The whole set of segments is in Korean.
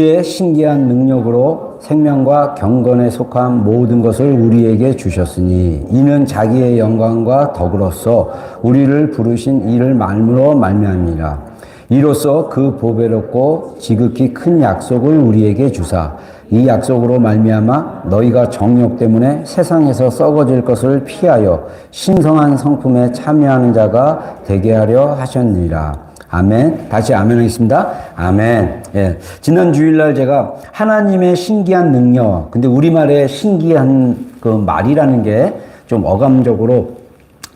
의 신기한 능력으로 생명과 경건에 속한 모든 것을 우리에게 주셨으니 이는 자기의 영광과 덕으로서 우리를 부르신 이를 말므로 말미암이라. 이로써 그 보배롭고 지극히 큰 약속을 우리에게 주사 이 약속으로 말미암아 너희가 정욕 때문에 세상에서 썩어질 것을 피하여 신성한 성품에 참여하는 자가 되게 하려 하셨느니라. 아멘. 다시 아멘 하겠습니다. 아멘. 예. 지난 주일날 제가 하나님의 신기한 능력, 근데 우리말에 신기한 그 말이라는 게 좀 어감적으로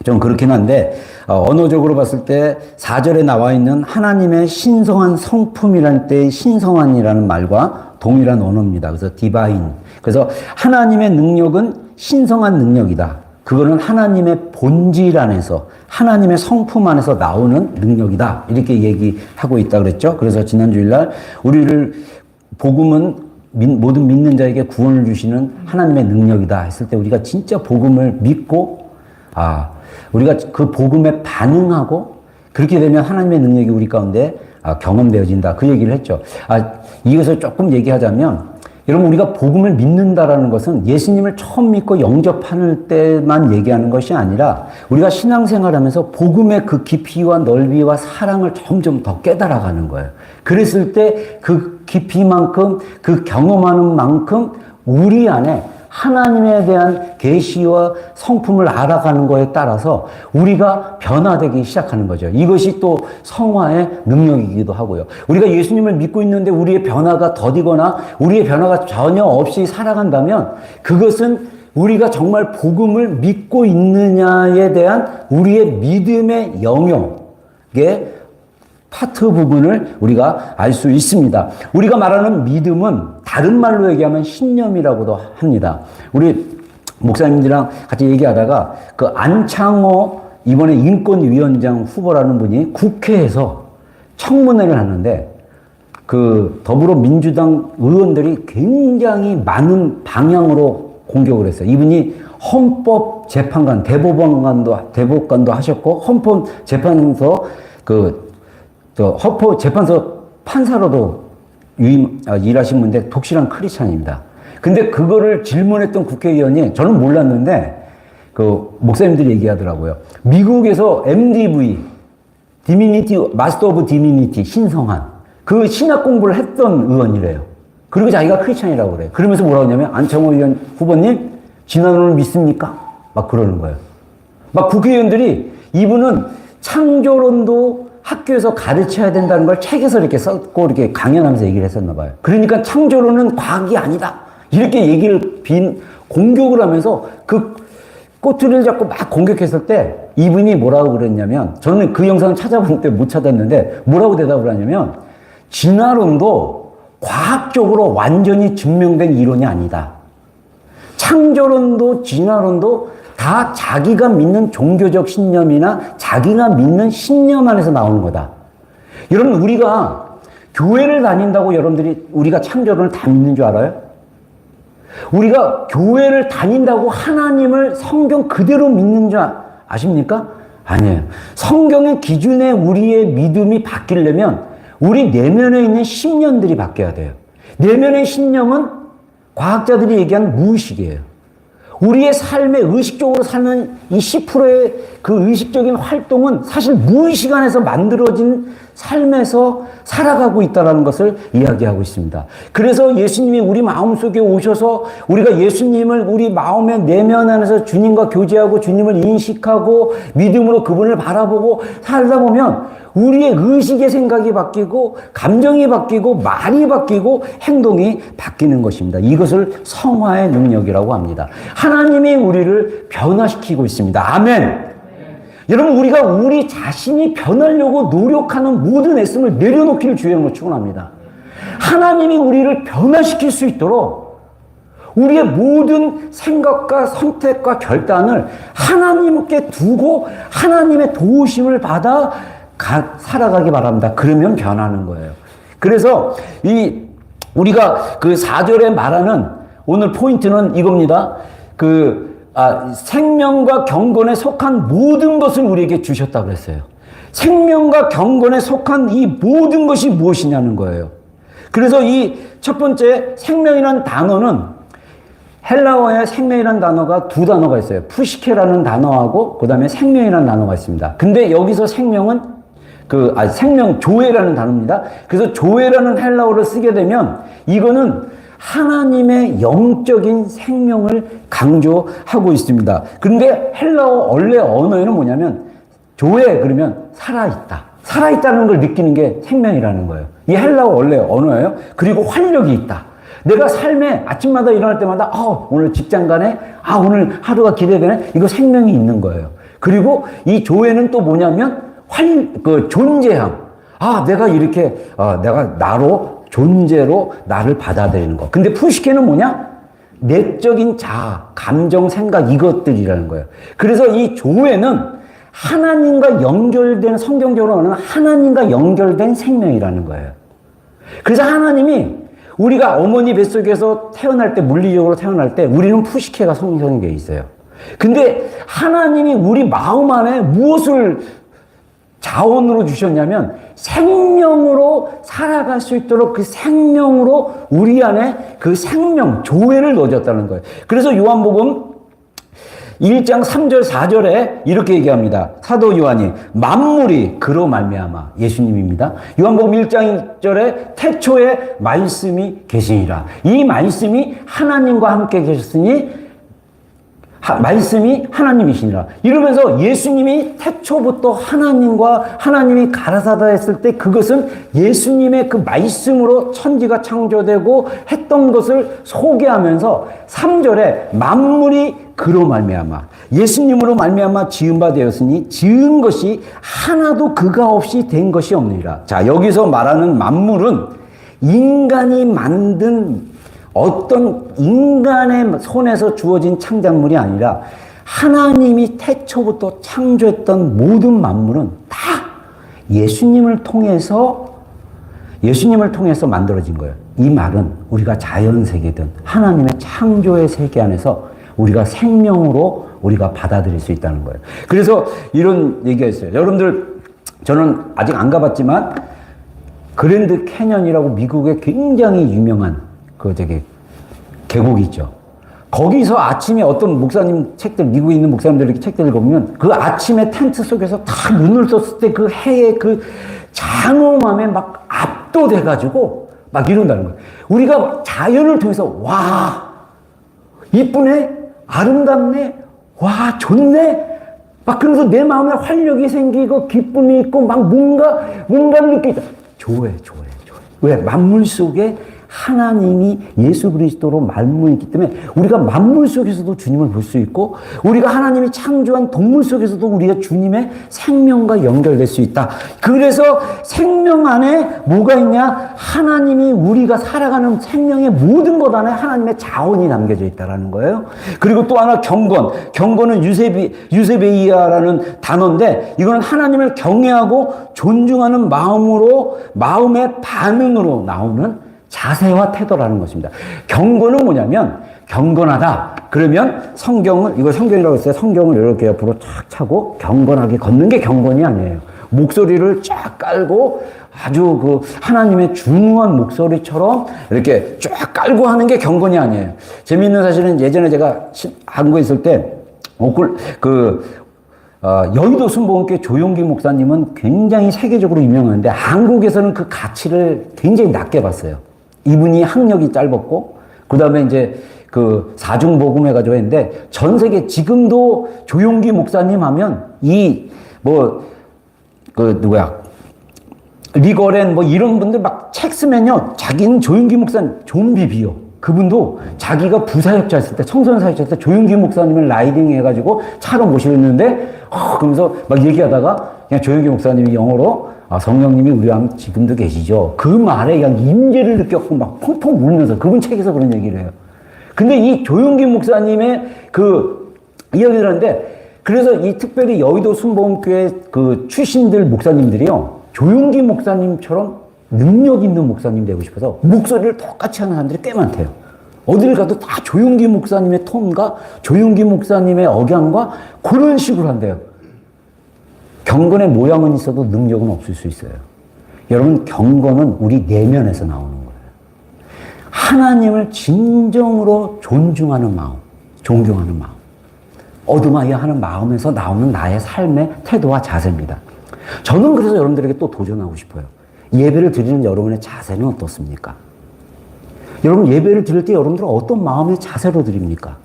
좀 그렇긴 한데, 언어적으로 봤을 때 4절에 나와 있는 하나님의 신성한 성품이라는 때의 신성한이라는 말과 동일한 언어입니다. 그래서 디바인. 그래서 하나님의 능력은 신성한 능력이다. 그거는 하나님의 본질 안에서 하나님의 성품 안에서 나오는 능력이다. 이렇게 얘기하고 있다 그랬죠. 그래서 지난 주일날 우리를 복음은 모든 믿는 자에게 구원을 주시는 하나님의 능력이다 했을 때 우리가 진짜 복음을 믿고 우리가 그 복음에 반응하고 그렇게 되면 하나님의 능력이 우리 가운데 경험되어진다. 그 얘기를 했죠. 이것을 조금 얘기하자면 여러분, 우리가 복음을 믿는다라는 것은 예수님을 처음 믿고 영접하는 때만 얘기하는 것이 아니라 우리가 신앙생활하면서 복음의 그 깊이와 넓이와 사랑을 점점 더 깨달아가는 거예요. 그랬을 때 그 깊이만큼, 그 경험하는 만큼 우리 안에 하나님에 대한 계시와 성품을 알아가는 거에 따라서 우리가 변화되기 시작하는 거죠. 이것이 또 성화의 능력이기도 하고요. 우리가 예수님을 믿고 있는데 우리의 변화가 더디거나 우리의 변화가 전혀 없이 살아간다면 그것은 우리가 정말 복음을 믿고 있느냐에 대한 우리의 믿음의 영역의 파트 부분을 우리가 알 수 있습니다. 우리가 말하는 믿음은 다른 말로 얘기하면 신념이라고도 합니다. 우리 목사님들이랑 같이 얘기하다가 그 안창호 이번에 인권위원장 후보라는 분이 국회에서 청문회를 하는데 그 더불어민주당 의원들이 굉장히 많은 방향으로 공격을 했어요. 이분이 헌법재판관, 대법관도 하셨고 헌법재판소 헌법재판소 판사로도 일하신 분인데 독실한 크리스찬입니다. 근데 그거를 질문했던 국회의원이 저는 몰랐는데 그 목사님들이 얘기하더라고요. 미국에서 MDV, 마스터 오브 디미니티, 신성한 그 신학 공부를 했던 의원이래요. 그리고 자기가 크리스찬이라고 그래요. 그러면서 뭐라고 하냐면 안창호 의원 후보님 진화론을 믿습니까? 막 그러는 거예요. 막 국회의원들이 이분은 창조론도 학교에서 가르쳐야 된다는 걸 책에서 이렇게 썼고 이렇게 강연하면서 얘기를 했었나 봐요. 그러니까 창조론은 과학이 아니다. 이렇게 얘기를 공격을 하면서 그 꼬투리를 잡고 막 공격했을 때 이분이 뭐라고 그랬냐면 저는 그 영상을 찾아보는데 못 찾았는데 뭐라고 대답을 하냐면 진화론도 과학적으로 완전히 증명된 이론이 아니다. 창조론도 진화론도 다 자기가 믿는 종교적 신념이나 자기가 믿는 신념 안에서 나오는 거다. 여러분, 우리가 교회를 다닌다고 여러분들이 우리가 창조론을 다 믿는 줄 알아요? 우리가 교회를 다닌다고 하나님을 성경 그대로 믿는 줄 아십니까? 아니에요. 성경의 기준에 우리의 믿음이 바뀌려면 우리 내면에 있는 신념들이 바뀌어야 돼요. 내면의 신념은 과학자들이 얘기하는 무의식이에요. 우리의 삶에 의식적으로 사는 이 10%의 그 의식적인 활동은 사실 무의식 안에서 만들어진 삶에서 살아가고 있다는 것을 이야기하고 있습니다. 그래서 예수님이 우리 마음속에 오셔서 우리가 예수님을 우리 마음의 내면 안에서 주님과 교제하고 주님을 인식하고 믿음으로 그분을 바라보고 살다 보면 우리의 의식의 생각이 바뀌고 감정이 바뀌고 말이 바뀌고 행동이 바뀌는 것입니다. 이것을 성화의 능력이라고 합니다. 하나님이 우리를 변화시키고 있습니다. 아멘. 여러분, 우리가 우리 자신이 변하려고 노력하는 모든 애씀을 내려놓기를 주의 이름으로 축원합니다. 하나님이 우리를 변화시킬 수 있도록 우리의 모든 생각과 선택과 결단을 하나님께 두고 하나님의 도우심을 받아 살아가기 바랍니다. 그러면 변하는 거예요. 그래서 우리가 그 4절에 말하는 오늘 포인트는 이겁니다. 생명과 경건에 속한 모든 것을 우리에게 주셨다고 그랬어요. 생명과 경건에 속한 이 모든 것이 무엇이냐는 거예요. 그래서 이 첫 번째 생명이란 단어는 헬라어에 생명이라는 단어가 두 단어가 있어요. 푸시케라는 단어하고 그 다음에 생명이라는 단어가 있습니다. 근데 여기서 생명은 생명 조회라는 단어입니다. 그래서 조회라는 헬라어를 쓰게 되면 이거는 하나님의 영적인 생명을 강조하고 있습니다. 그런데 헬라어 원래 언어에는 뭐냐면 조회 그러면 살아있다. 살아있다는 걸 느끼는 게 생명이라는 거예요. 이 헬라어 원래 언어예요. 그리고 활력이 있다. 내가 삶에 아침마다 일어날 때마다 오늘 직장 가네? 오늘 하루가 기대되네? 이거 생명이 있는 거예요. 그리고 이 조회는 또 뭐냐면 존재함. 내가 이렇게 내가 나로 존재로 나를 받아들이는 거. 근데 푸시케는 뭐냐? 내적인 자아, 감정, 생각 이것들이라는 거예요. 그래서 이 조회는 하나님과 연결된, 성경적으로 말하면 하나님과 연결된 생명이라는 거예요. 그래서 하나님이 우리가 어머니 뱃속에서 태어날 때, 물리적으로 태어날 때 우리는 푸시케가 성성이 되어 있어요. 근데 하나님이 우리 마음 안에 무엇을 자원으로 주셨냐면 생명으로 살아갈 수 있도록 그 생명으로 우리 안에 그 생명, 조회를 넣어줬다는 거예요. 그래서 요한복음 1장 3절 4절에 이렇게 얘기합니다. 사도 요한이 만물이 그로 말미암아, 예수님입니다. 요한복음 1장 1절에 태초에 말씀이 계시니라. 이 말씀이 하나님과 함께 계셨으니 말씀이 하나님이시니라. 이러면서 예수님이 태초부터 하나님이 가라사다 했을 때 그것은 예수님의 그 말씀으로 천지가 창조되고 했던 것을 소개하면서 3절에 만물이 그로 말미암아, 예수님으로 말미암아 지은 바 되었으니 지은 것이 하나도 그가 없이 된 것이 없느니라. 자, 여기서 말하는 만물은 인간이 만든 어떤 인간의 손에서 주어진 창작물이 아니라 하나님이 태초부터 창조했던 모든 만물은 다 예수님을 통해서 만들어진 거예요. 이 말은 우리가 자연세계든 하나님의 창조의 세계 안에서 우리가 생명으로 우리가 받아들일 수 있다는 거예요. 그래서 이런 얘기가 있어요. 여러분들, 저는 아직 안 가봤지만 그랜드 캐년이라고 미국의 굉장히 유명한 계곡이 있죠. 거기서 아침에 어떤 목사님 책들, 미국에 있는 목사님들 이렇게 책들 읽어보면 그 아침에 텐트 속에서 다 눈을 떴을 때 그 해의 그 장엄함에 막 압도돼가지고 막 이런다는 거예요. 우리가 자연을 통해서 이쁘네, 아름답네, 좋네, 막 그래서 내 마음에 활력이 생기고 기쁨이 있고 막 뭔가를 느끼다. 조회. 왜? 만물 속에 하나님이 예수 그리스도로 만물이기 때문에 우리가 만물 속에서도 주님을 볼 수 있고 우리가 하나님이 창조한 동물 속에서도 우리가 주님의 생명과 연결될 수 있다. 그래서 생명 안에 뭐가 있냐? 하나님이 우리가 살아가는 생명의 모든 것 안에 하나님의 자원이 담겨져 있다는 거예요. 그리고 또 하나 경건은 유세베이아라는 단어인데 이거는 하나님을 경외하고 존중하는 마음의 반응으로 나오는 자세와 태도라는 것입니다. 경건은 뭐냐면 경건하다. 그러면 성경이라고 했어요. 성경을 이렇게 옆으로 쫙 차고 경건하게 걷는 게 경건이 아니에요. 목소리를 쫙 깔고 아주 하나님의 중후한 목소리처럼 이렇게 쫙 깔고 하는 게 경건이 아니에요. 재미있는 사실은 예전에 제가 한국에 있을 때 여의도 순복음교회 조용기 목사님은 굉장히 세계적으로 유명한데 한국에서는 그 가치를 굉장히 낮게 봤어요. 이분이 학력이 짧았고 그 다음에 이제 사중복음 해가지고 했는데 전 세계 지금도 조용기 목사님 하면 리거렌 이런 분들 막 책 쓰면요, 자기는 조용기 목사님 좀비 비요. 그분도 자기가 부사역자 했을 때, 청소년 사역자 했을 때 조용기 목사님을 라이딩 해가지고 차로 모시는데 그러면서 막 얘기하다가 그냥 조용기 목사님이 영어로 성령님이 우리와 지금도 계시죠. 그 말에 그냥 임재를 느꼈고 막 펑펑 울면서 그분 책에서 그런 얘기를 해요. 근데 이 조용기 목사님의 이야기를 하는데 그래서 이 특별히 여의도 순복음교회 출신들 목사님들이요, 조용기 목사님처럼 능력 있는 목사님 되고 싶어서 목소리를 똑같이 하는 사람들이 꽤 많대요. 어딜 가도 다 조용기 목사님의 톤과 조용기 목사님의 억양과 그런 식으로 한대요. 경건의 모양은 있어도 능력은 없을 수 있어요. 여러분, 경건은 우리 내면에서 나오는 거예요. 하나님을 진정으로 존중하는 마음, 존경하는 마음, 얻음하여 하는 마음에서 나오는 나의 삶의 태도와 자세입니다. 저는 그래서 여러분들에게 또 도전하고 싶어요. 예배를 드리는 여러분의 자세는 어떻습니까? 여러분 예배를 드릴 때 여러분들은 어떤 마음의 자세로 드립니까?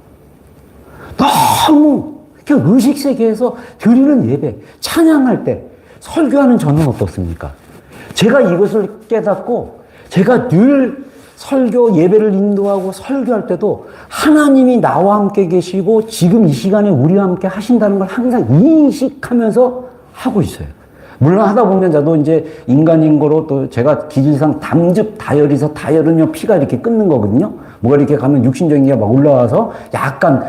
너무 그냥 의식세계에서 드리는 예배, 찬양할 때, 설교하는 저는 어떻습니까? 제가 이것을 깨닫고 제가 늘 설교, 예배를 인도하고 설교할 때도 하나님이 나와 함께 계시고 지금 이 시간에 우리와 함께 하신다는 걸 항상 인식하면서 하고 있어요. 물론 하다 보면 저도 이제 인간인 거로 또 제가 기질상 담즙 다혈이서 다혈은요 피가 이렇게 끓는 거거든요. 뭐가 이렇게 가면 육신적인 게 막 올라와서 약간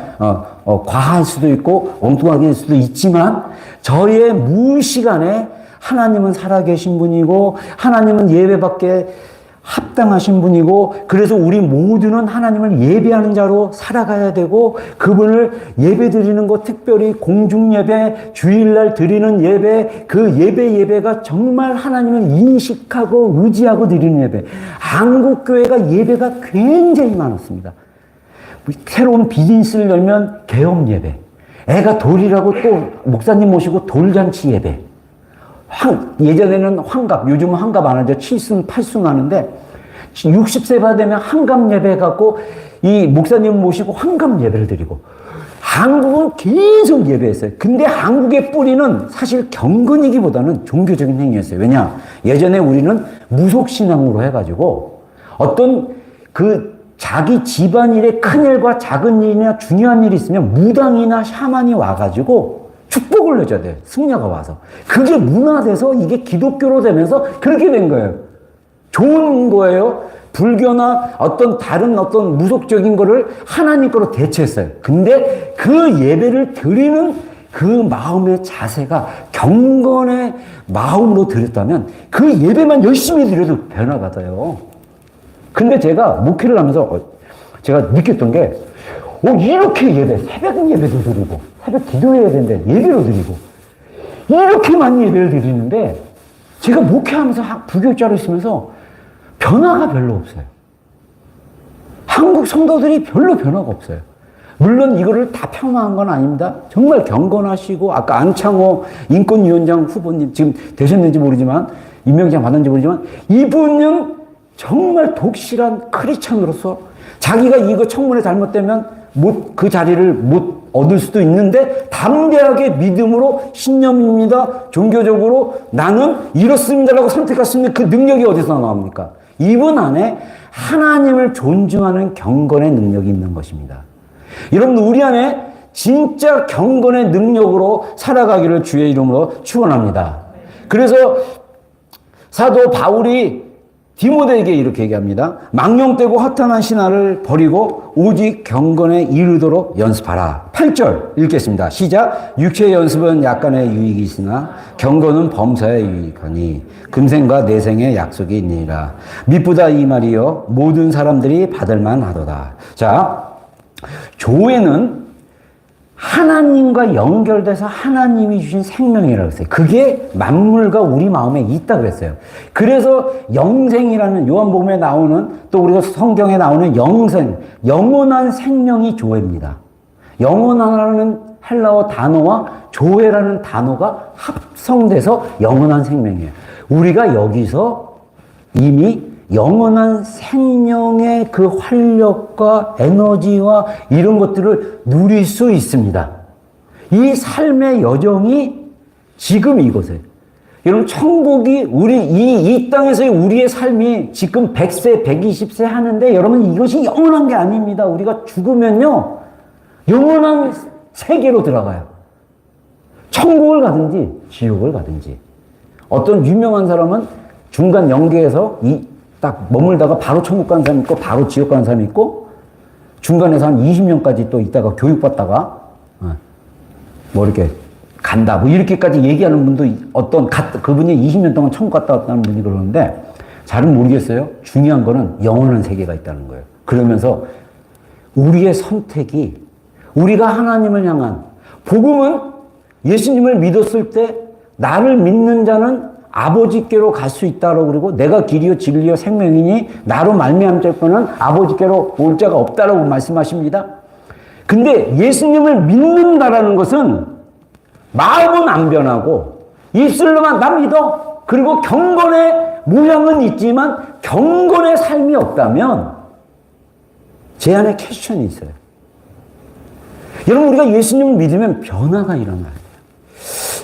과할 수도 있고 엉뚱하게 수도 있지만 저의 무시간에 하나님은 살아계신 분이고 하나님은 예배받게 합당하신 분이고 그래서 우리 모두는 하나님을 예배하는 자로 살아가야 되고 그분을 예배 드리는 것 특별히 공중예배, 주일날 드리는 예배 그 예배가 정말 하나님을 인식하고 의지하고 드리는 예배 한국교회가 예배가 굉장히 많았습니다. 새로운 비즈니스를 열면 개업 예배 애가 돌이라고 또 목사님 모시고 돌잔치 예배 예전에는 환갑, 요즘은 환갑 안 하죠. 7순, 8순 하는데, 60세가 되면 환갑 예배 갖고, 이 목사님 모시고 환갑 예배를 드리고, 한국은 계속 예배했어요. 근데 한국의 뿌리는 사실 경건이기보다는 종교적인 행위였어요. 왜냐? 예전에 우리는 무속신앙으로 해가지고, 어떤 자기 집안일에 큰 일과 작은 일이나 중요한 일이 있으면 무당이나 샤만이 와가지고, 축복을 내줘야 돼요. 승려가 와서. 그게 문화돼서 이게 기독교로 되면서 그렇게 된 거예요. 좋은 거예요. 불교나 다른 무속적인 거를 하나님 거로 대체했어요. 근데 그 예배를 드리는 그 마음의 자세가 경건의 마음으로 드렸다면 그 예배만 열심히 드려도 변화받아요. 근데 제가 목회를 하면서 제가 느꼈던 게 이렇게 새벽 예배도 드리고, 새벽 기도해야 되는데 예배로 드리고, 이렇게 많이 예배를 드리는데, 제가 목회하면서 부교육자로 있으면서 변화가 별로 없어요. 한국 성도들이 별로 변화가 없어요. 물론 이거를 다 폄하한 건 아닙니다. 정말 경건하시고, 아까 안창호 인권위원장 후보님, 지금 되셨는지 모르지만, 임명장 받았는지 모르지만, 이분은 정말 독실한 크리스찬으로서 자기가 이거 청문회 잘못되면 그 자리를 못 얻을 수도 있는데 담대하게 믿음으로 신념입니다. 종교적으로 나는 이렇습니다라고 선택했으면 그 능력이 어디서 나옵니까? 이분 안에 하나님을 존중하는 경건의 능력이 있는 것입니다. 여러분 우리 안에 진짜 경건의 능력으로 살아가기를 주의 이름으로 축원합니다. 그래서 사도 바울이 디모데에게 이렇게 얘기합니다. 망령되고 허탄한 신화를 버리고 오직 경건에 이르도록 연습하라. 8절 읽겠습니다. 시작. 육체의 연습은 약간의 유익이 있으나 경건은 범사에 유익하니 금생과 내생의 약속이 있느니라. 미쁘다 이 말이요 모든 사람들이 받을 만하도다. 자, 교회는 하나님과 연결돼서 하나님이 주신 생명이라고 했어요. 그게 만물과 우리 마음에 있다고 했어요. 그래서 영생이라는 요한복음에 나오는 또 우리가 성경에 나오는 영생, 영원한 생명이 교회입니다. 영원하라는 헬라어 단어와 교회라는 단어가 합성돼서 영원한 생명이에요. 우리가 여기서 이미 영원한 생명의 그 활력과 에너지와 이런 것들을 누릴 수 있습니다. 이 삶의 여정이 지금 이곳에. 여러분, 천국이 이 땅에서의 우리의 삶이 지금 100세, 120세 하는데 여러분 이것이 영원한 게 아닙니다. 우리가 죽으면요, 영원한 세계로 들어가요. 천국을 가든지 지옥을 가든지. 어떤 유명한 사람은 중간 연계에서 딱 머물다가 바로 천국 가는 사람이 있고 바로 지옥 가는 사람이 있고 중간에서 한 20년까지 또 있다가 교육받다가 뭐 이렇게 간다 뭐 이렇게까지 얘기하는 분도 그분이 20년 동안 천국 갔다 왔다는 분이 그러는데 잘은 모르겠어요. 중요한 거는 영원한 세계가 있다는 거예요. 그러면서 우리의 선택이 우리가 하나님을 향한 복음은 예수님을 믿었을 때 나를 믿는 자는 아버지께로 갈 수 있다고 그러고 내가 길이요 진리요 생명이니 나로 말미암을 자는 아버지께로 올 자가 없다라고 말씀하십니다. 근데 예수님을 믿는다라는 것은 마음은 안 변하고 입술로만 나 믿어. 그리고 경건의 모양은 있지만 경건의 삶이 없다면 제 안에 퀘스천이 있어요. 여러분, 우리가 예수님을 믿으면 변화가 일어나요.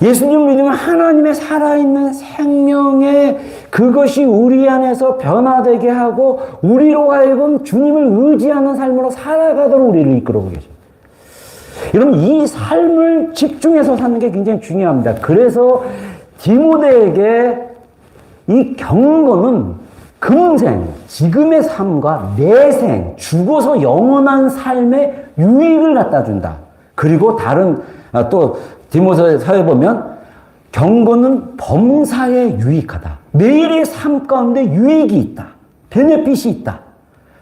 예수님을 믿으면 하나님의 살아있는 생명의 그것이 우리 안에서 변화되게 하고 우리로 하여금 주님을 의지하는 삶으로 살아가도록 우리를 이끌어오고 계십니다. 여러분, 이 삶을 집중해서 사는 게 굉장히 중요합니다. 그래서 디모데에게 이 경건은 금생, 지금의 삶과 내생, 죽어서 영원한 삶의 유익을 갖다 준다. 그리고 다른 또 디모데서에 보면 경건은 범사에 유익하다. 매일의 삶 가운데 유익이 있다. 베네핏이 있다.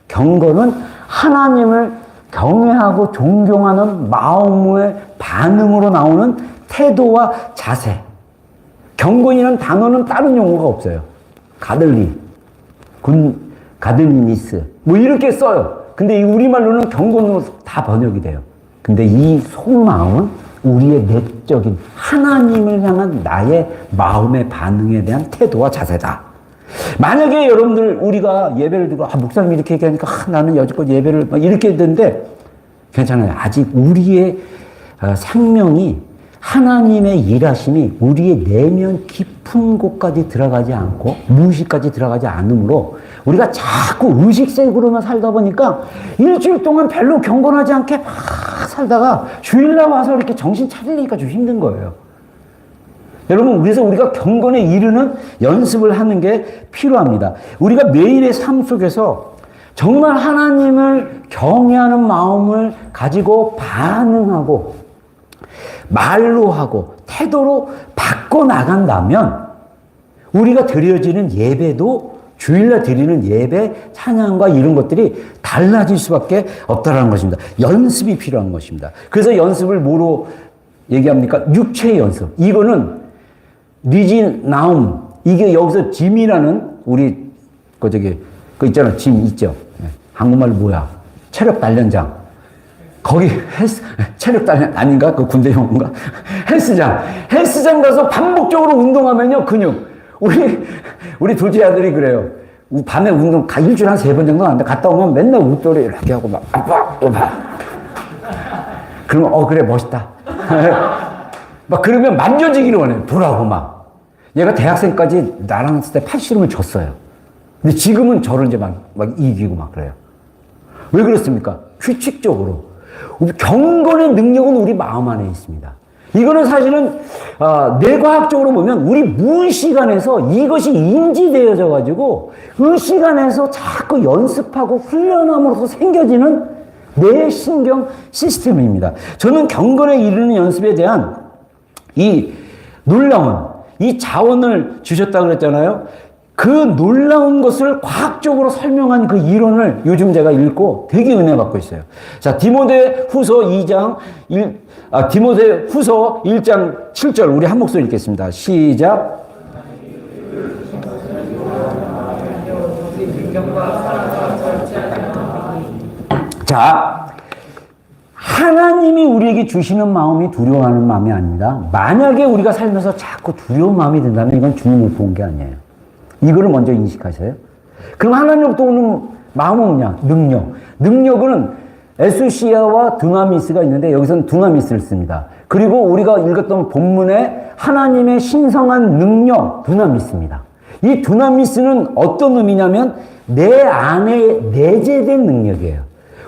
경건은 하나님을 경외하고 존경하는 마음의 반응으로 나오는 태도와 자세. 경건이라는 단어는 다른 용어가 없어요. 가들리니스 뭐 이렇게 써요. 근데 이 우리말로는 경건으로 다 번역이 돼요. 근데 이 속마음은 우리의 내적인 하나님을 향한 나의 마음의 반응에 대한 태도와 자세다. 만약에 여러분들 우리가 예배를 드리고 목사님이 이렇게 얘기하니까 나는 여지껏 예배를 막 이렇게 했는데 괜찮아요. 아직 우리의 생명이 하나님의 일하심이 우리의 내면 깊은 곳까지 들어가지 않고 무의식까지 들어가지 않으므로 우리가 자꾸 의식색으로만 살다 보니까 일주일 동안 별로 경건하지 않게 막 살다가 주일날 와서 이렇게 정신 차리니까 좀 힘든 거예요. 여러분, 그래서 우리가 경건에 이르는 연습을 하는 게 필요합니다. 우리가 매일의 삶 속에서 정말 하나님을 경외하는 마음을 가지고 반응하고 말로 하고 태도로 바꿔나간다면 우리가 드려지는 예배도 주일날 드리는 예배, 찬양과 이런 것들이 달라질 수밖에 없다는 것입니다. 연습이 필요한 것입니다. 그래서 연습을 뭐로 얘기합니까? 육체의 연습. 이거는 리지나움. 이게 여기서 짐이라는 우리 그 있잖아. 짐 있죠. 한국말로 뭐야? 체력 단련장. 거기 체력 단련 아닌가? 그 군대 용어인가? 헬스장 가서 반복적으로 운동하면요, 근육. 우리 둘째 아들이 그래요. 밤에 운동 일주일에 한 3번 정도 하는데 갔다 오면 맨날 웃돌이 이렇게 하고 막 그러면 그래 멋있다. 막 그러면 만져지기를 원해요. 보라고 막. 얘가 대학생까지 나랑 했을 때 팔씨름을 졌어요. 근데 지금은 저를 이제 막 이기고 막 그래요. 왜 그렇습니까? 규칙적으로. 경건의 능력은 우리 마음 안에 있습니다. 이거는 사실은 뇌과학적으로 보면 우리 무의식 안에서 이것이 인지되어져 가지고 그 시간에서 자꾸 연습하고 훈련함으로써 생겨지는 뇌신경 시스템입니다. 저는 경건에 이르는 연습에 대한 이 놀라운 이 자원을 주셨다고 그랬잖아요. 그 놀라운 것을 과학적으로 설명한 그 이론을 요즘 제가 읽고 되게 은혜 받고 있어요. 자, 디모데 후서 1장 7절 우리 한 목소리 읽겠습니다. 시작. 자, 하나님이 우리에게 주시는 마음이 두려워하는 마음이 아닙니다. 만약에 우리가 살면서 자꾸 두려운 마음이 든다면 이건 주님을 본 게 아니에요. 이거를 먼저 인식하세요. 그럼 하나님으로부터 오는 마음은 뭐냐? 능력. 능력은 에수시아와 드나미스가 있는데 여기서는 드나미스를 씁니다. 그리고 우리가 읽었던 본문에 하나님의 신성한 능력, 드나미스입니다. 이 드나미스는 어떤 의미냐면 내 안에 내재된 능력이에요.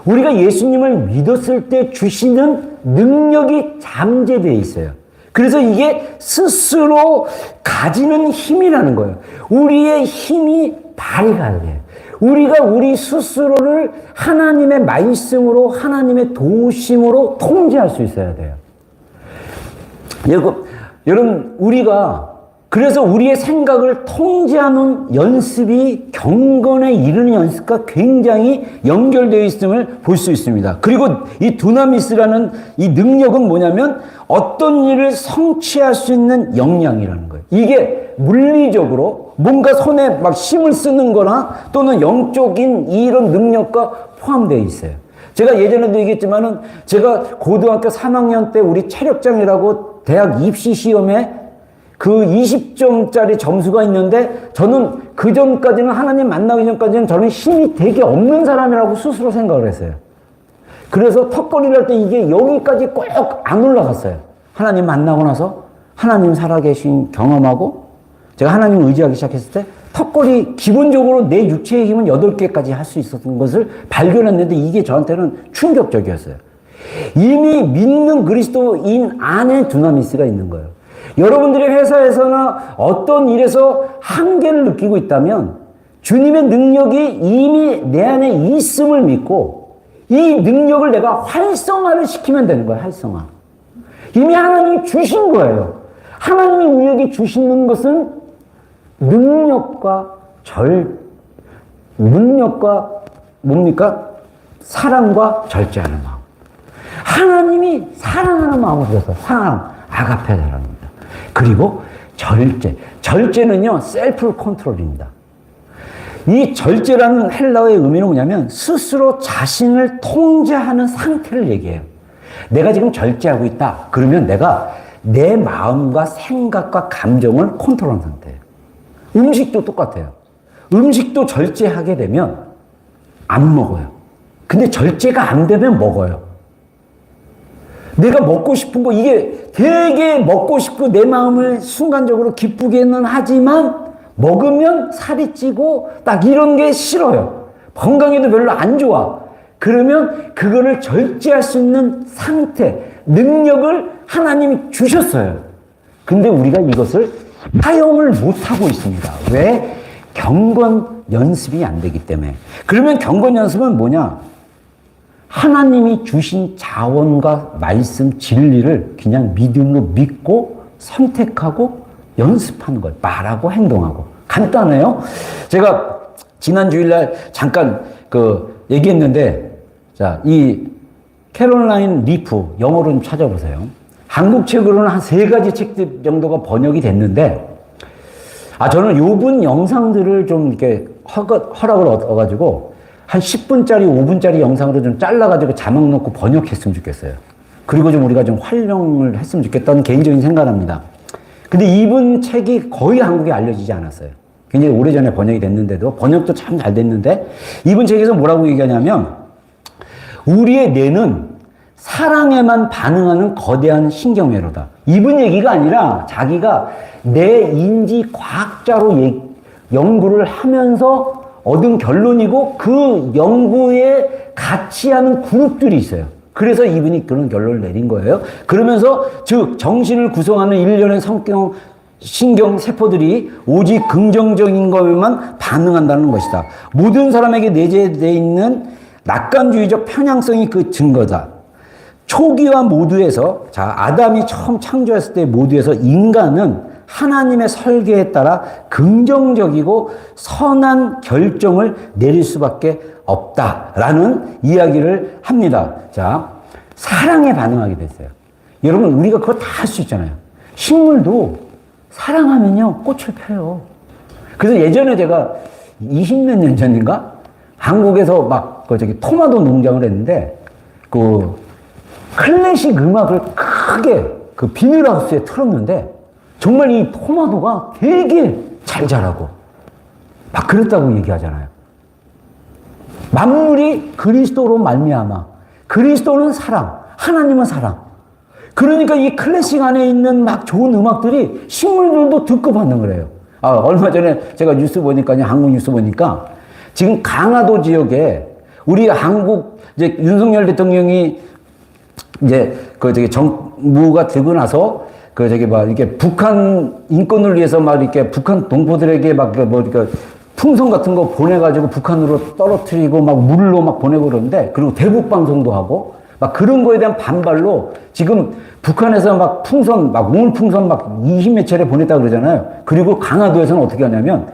우리가 예수님을 믿었을 때 주시는 능력이 잠재되어 있어요. 그래서 이게 스스로 가지는 힘이라는 거예요. 우리의 힘이 발휘가 돼요. 우리가 우리 스스로를 하나님의 말씀으로 하나님의 도우심으로 통제할 수 있어야 돼요. 여러분 우리가 그래서 우리의 생각을 통제하는 연습이 경건에 이르는 연습과 굉장히 연결되어 있음을 볼 수 있습니다. 그리고 이 두나미스라는 이 능력은 뭐냐면 어떤 일을 성취할 수 있는 역량이라는 거예요. 이게 물리적으로 뭔가 손에 막 힘을 쓰는 거나 또는 영적인 이런 능력과 포함되어 있어요. 제가 예전에도 얘기했지만은 제가 고등학교 3학년 때 우리 체력장이라고 대학 입시 시험에 그 20점짜리 점수가 있는데 저는 그 전까지는 하나님 만나기 전까지는 저는 힘이 되게 없는 사람이라고 스스로 생각을 했어요. 그래서 턱걸이를 할 때 이게 여기까지 꼭 안 올라갔어요. 하나님 만나고 나서 하나님 살아계신 경험하고 제가 하나님을 의지하기 시작했을 때 턱걸이 기본적으로 내 육체의 힘은 8개까지 할 수 있었던 것을 발견했는데 이게 저한테는 충격적이었어요. 이미 믿는 그리스도인 안에 두나미스가 있는 거예요. 여러분들의 회사에서나 어떤 일에서 한계를 느끼고 있다면 주님의 능력이 이미 내 안에 있음을 믿고 이 능력을 내가 활성화를 시키면 되는 거예요. 활성화. 이미 하나님이 주신 거예요. 하나님이 우리에게 주시는 것은 능력과 뭡니까? 사랑과 절제하는 마음. 하나님이 사랑하는 마음을 주셔서 사랑, 아가페 사랑입니다. 그리고 절제는요, 셀프 컨트롤입니다. 이 절제라는 헬라어의 의미는 뭐냐면 스스로 자신을 통제하는 상태를 얘기해요. 내가 지금 절제하고 있다. 그러면 내가 내 마음과 생각과 감정을 컨트롤하는 상태예요. 음식도 똑같아요. 음식도 절제하게 되면 안 먹어요. 근데 절제가 안 되면 먹어요. 내가 먹고 싶은 거 이게 되게 먹고 싶고 내 마음을 순간적으로 기쁘게는 하지만 먹으면 살이 찌고 딱 이런 게 싫어요. 건강에도 별로 안 좋아. 그러면 그거를 절제할 수 있는 상태, 능력을 하나님이 주셨어요. 근데 우리가 이것을 사용을 못하고 있습니다. 왜? 경건 연습이 안 되기 때문에. 그러면 경건 연습은 뭐냐? 하나님이 주신 자원과 말씀, 진리를 그냥 믿음으로 믿고 선택하고 연습하는 거예요. 말하고 행동하고. 간단해요. 제가 지난 주일날 잠깐 얘기했는데, 자, 이 캐롤라인 리프, 영어로 좀 찾아보세요. 한국 책으로는 한 3가지 책들 정도가 번역이 됐는데, 저는 요분 영상들을 좀 이렇게 허락을 얻어가지고, 한 10분짜리, 5분짜리 영상으로 좀 잘라가지고 자막 넣고 번역했으면 좋겠어요. 그리고 좀 우리가 좀 활용을 했으면 좋겠다는 개인적인 생각합니다. 근데 이분 책이 거의 한국에 알려지지 않았어요. 굉장히 오래전에 번역이 됐는데도, 번역도 참 잘 됐는데, 이분 책에서 뭐라고 얘기하냐면, 우리의 뇌는 사랑에만 반응하는 거대한 신경회로다. 이분 얘기가 아니라 자기가 내 인지 과학자로 연구를 하면서 얻은 결론이고 그 연구에 같이 하는 그룹들이 있어요. 그래서 이분이 그런 결론을 내린 거예요. 그러면서 즉 정신을 구성하는 일련의 신경 세포들이 오직 긍정적인 것에만 반응한다는 것이다. 모든 사람에게 내재되어 있는 낙관주의적 편향성이 그 증거다. 초기와 모두에서, 자, 아담이 처음 창조했을 때 모두에서 인간은 하나님의 설계에 따라 긍정적이고 선한 결정을 내릴 수밖에 없다라는 이야기를 합니다. 자, 사랑에 반응하게 됐어요. 여러분, 우리가 그거 다 할 수 있잖아요. 식물도 사랑하면요, 꽃을 펴요. 그래서 예전에 제가 20몇 년 전인가? 한국에서 토마토 농장을 했는데, 클래식 음악을 크게 비닐하우스에 틀었는데, 정말 이 토마토가 되게 잘 자라고 막 그랬다고 얘기하잖아요. 만물이 그리스도로 말미암아. 그리스도는 사랑, 하나님은 사랑. 그러니까 이 클래식 안에 있는 막 좋은 음악들이 식물들도 듣고 반응을 해요. 얼마 전에 제가 한국 뉴스 보니까 지금 강화도 지역에 우리 한국 윤석열 대통령이 정부가 되고 나서 이렇게 북한 인권을 위해서 이렇게 북한 동포들에게 풍선 같은 거 보내가지고 북한으로 떨어뜨리고 물로 보내고 그러는데, 그리고 대북 방송도 하고, 그런 거에 대한 반발로 지금 북한에서 풍선, 우물풍선 20몇 차례 보냈다 그러잖아요. 그리고 강화도에서는 어떻게 하냐면,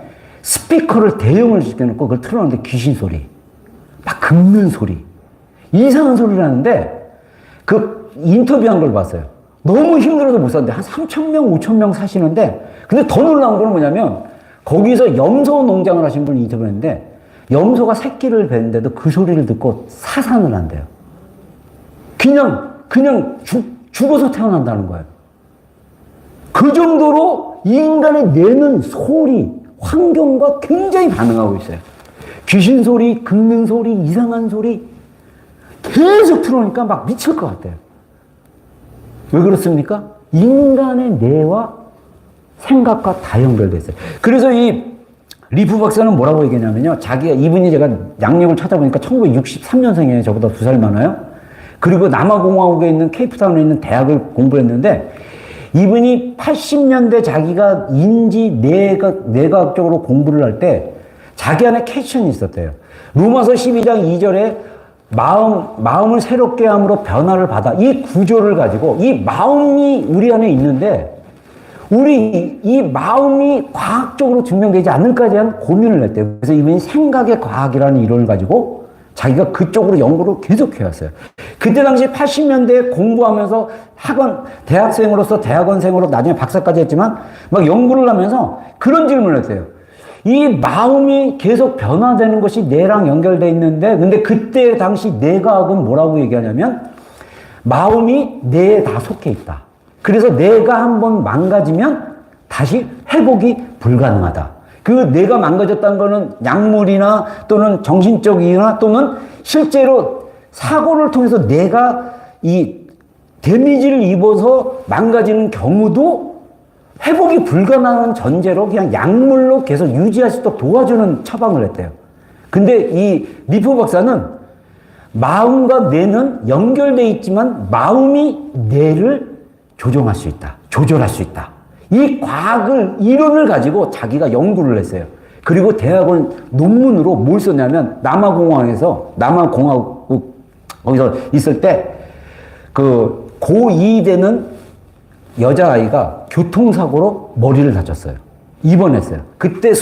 스피커를 대형을 시켜놓고 그걸 틀어놓는데 귀신 소리, 긁는 소리, 이상한 소리를 하는데, 인터뷰한 걸 봤어요. 너무 힘들어도 못 사는데 한 3,000명, 5,000명 사시는데 근데 더 놀라운 건 뭐냐면 거기서 염소 농장을 하신 분이 인터뷰했는데 염소가 새끼를 뱉는데도 그 소리를 듣고 사산을 한대요. 그냥 죽어서 태어난다는 거예요. 그 정도로 인간이 내는 소리, 환경과 굉장히 반응하고 있어요. 귀신 소리, 긁는 소리, 이상한 소리 계속 틀어놓으니까 막 미칠 것 같아요. 왜 그렇습니까? 인간의 뇌와 생각과 다 연결돼 있어요. 그래서 이 리프 박사는 뭐라고 얘기하냐면요. 이분이 제가 양력을 찾아보니까 1963년생이에요. 저보다 2살 많아요. 그리고 남아공화국에 있는 케이프타운에 있는 대학을 공부했는데 이분이 80년대 자기가 뇌과학적으로 공부를 할 때 자기 안에 캐션이 있었대요. 로마서 12장 2절에 마음을 새롭게 함으로 변화를 받아. 이 구조를 가지고 이 마음이 우리 안에 있는데 이 마음이 과학적으로 증명되지 않을까에 대한 고민을 했대요. 그래서 이분이 생각의 과학이라는 이론을 가지고 자기가 그쪽으로 연구를 계속 해왔어요. 그때 당시 80년대에 공부하면서 대학생으로서 대학원생으로 나중에 박사까지 했지만 막 연구를 하면서 그런 질문을 했어요. 이 마음이 계속 변화되는 것이 뇌랑 연결되어 있는데 근데 그때 당시 뇌과학은 뭐라고 얘기하냐면 마음이 뇌에 다 속해 있다. 그래서 뇌가 한번 망가지면 다시 회복이 불가능하다. 그 뇌가 망가졌다는 거는 약물이나 또는 정신적이나 또는 실제로 사고를 통해서 뇌가 이 데미지를 입어서 망가지는 경우도 회복이 불가능한 전제로 그냥 약물로 계속 유지할 수 있도록 도와주는 처방을 했대요. 근데 이 리프 박사는 마음과 뇌는 연결되어 있지만 마음이 뇌를 조종할 수 있다. 조절할 수 있다. 이 이론을 가지고 자기가 연구를 했어요. 그리고 대학원 논문으로 뭘 썼냐면 남아공화국에서 거기서 있을 때 그 고2 되는 여자아이가 교통사고로 머리를 다쳤어요. 입원했어요. 그때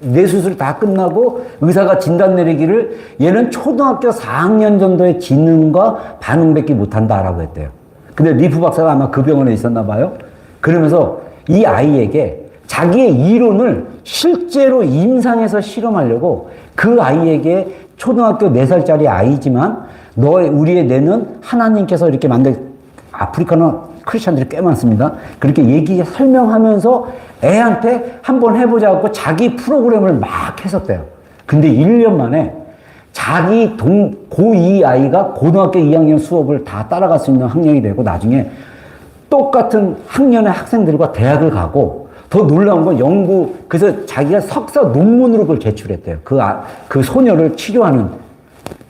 뇌 수술 다 끝나고 의사가 진단 내리기를 얘는 초등학교 4학년 정도의 지능과 반응밖에 못한다라고 했대요. 근데 리프 박사가 아마 그 병원에 있었나 봐요. 그러면서 이 아이에게 자기의 이론을 실제로 임상에서 실험하려고 그 아이에게 초등학교 4살짜리 아이지만 우리의 뇌는 하나님께서 이렇게 아프리카는 크리스찬들이 꽤 많습니다. 그렇게 설명하면서 애한테 한번 해보자고 자기 프로그램을 막 했었대요. 근데 1년 만에 자기 고2 아이가 고등학교 2학년 수업을 다 따라갈 수 있는 학년이 되고 나중에 똑같은 학년의 학생들과 대학을 가고 더 놀라운 건 그래서 자기가 석사 논문으로 그걸 제출했대요. 그 소녀를 치료하는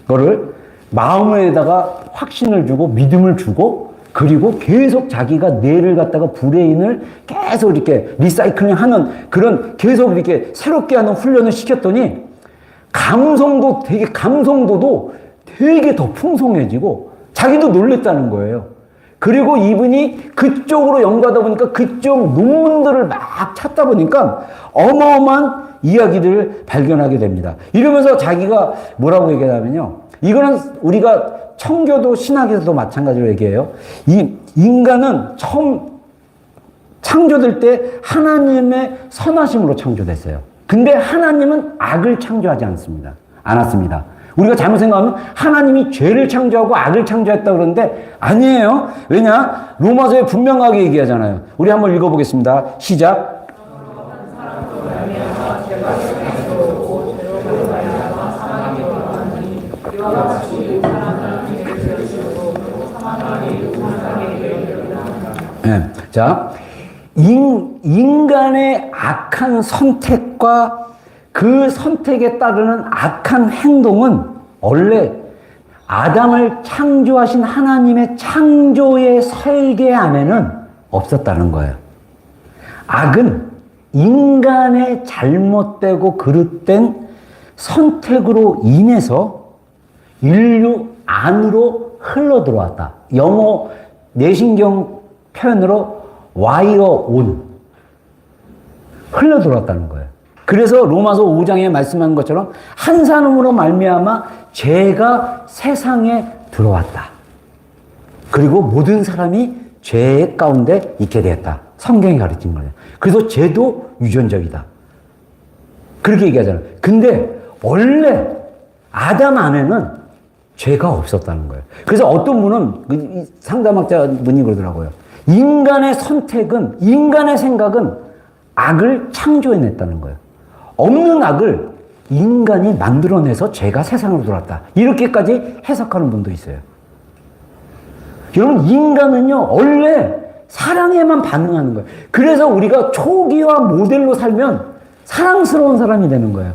거를 마음에다가 확신을 주고 믿음을 주고 그리고 계속 자기가 뇌를 갖다가 브레인을 계속 이렇게 리사이클링 하는 그런 계속 이렇게 새롭게 하는 훈련을 시켰더니 감성도도 되게 더 풍성해지고 자기도 놀랬다는 거예요. 그리고 이분이 그쪽으로 연구하다 보니까 그쪽 논문들을 막 찾다 보니까 어마어마한 이야기들을 발견하게 됩니다. 이러면서 자기가 뭐라고 얘기하냐면요. 이거는 우리가 청교도 신학에서도 마찬가지로 얘기해요. 이 인간은 처음 창조될 때 하나님의 선하심으로 창조됐어요. 근데 하나님은 악을 창조하지 않았습니다. 우리가 잘못 생각하면 하나님이 죄를 창조하고 악을 창조했다 그러는데 아니에요. 왜냐? 로마서에 분명하게 얘기하잖아요. 우리 한번 읽어보겠습니다. 시작. 네. 자, 인간의 악한 선택과 그 선택에 따르는 악한 행동은 원래 아담을 창조하신 하나님의 창조의 설계 안에는 없었다는 거예요. 악은 인간의 잘못되고 그릇된 선택으로 인해서 인류 안으로 흘러 들어왔다. 영어 내신경 표현으로 wire on 흘러 들어왔다는 거예요. 그래서 로마서 5장에 말씀한 것처럼 한 사람으로 말미암아 죄가 세상에 들어왔다. 그리고 모든 사람이 죄 가운데 있게 되었다. 성경이 가르친 거예요. 그래서 죄도 유전적이다. 그렇게 얘기하잖아요. 근데 원래 아담 안에는 죄가 없었다는 거예요. 그래서 어떤 분은, 상담학자 분이 그러더라고요. 인간의 선택은, 인간의 생각은 악을 창조해냈다는 거예요. 없는 악을 인간이 만들어내서 죄가 세상으로 들어왔다. 이렇게까지 해석하는 분도 있어요. 여러분, 인간은요, 원래 사랑에만 반응하는 거예요. 그래서 우리가 초기화 모델로 살면 사랑스러운 사람이 되는 거예요.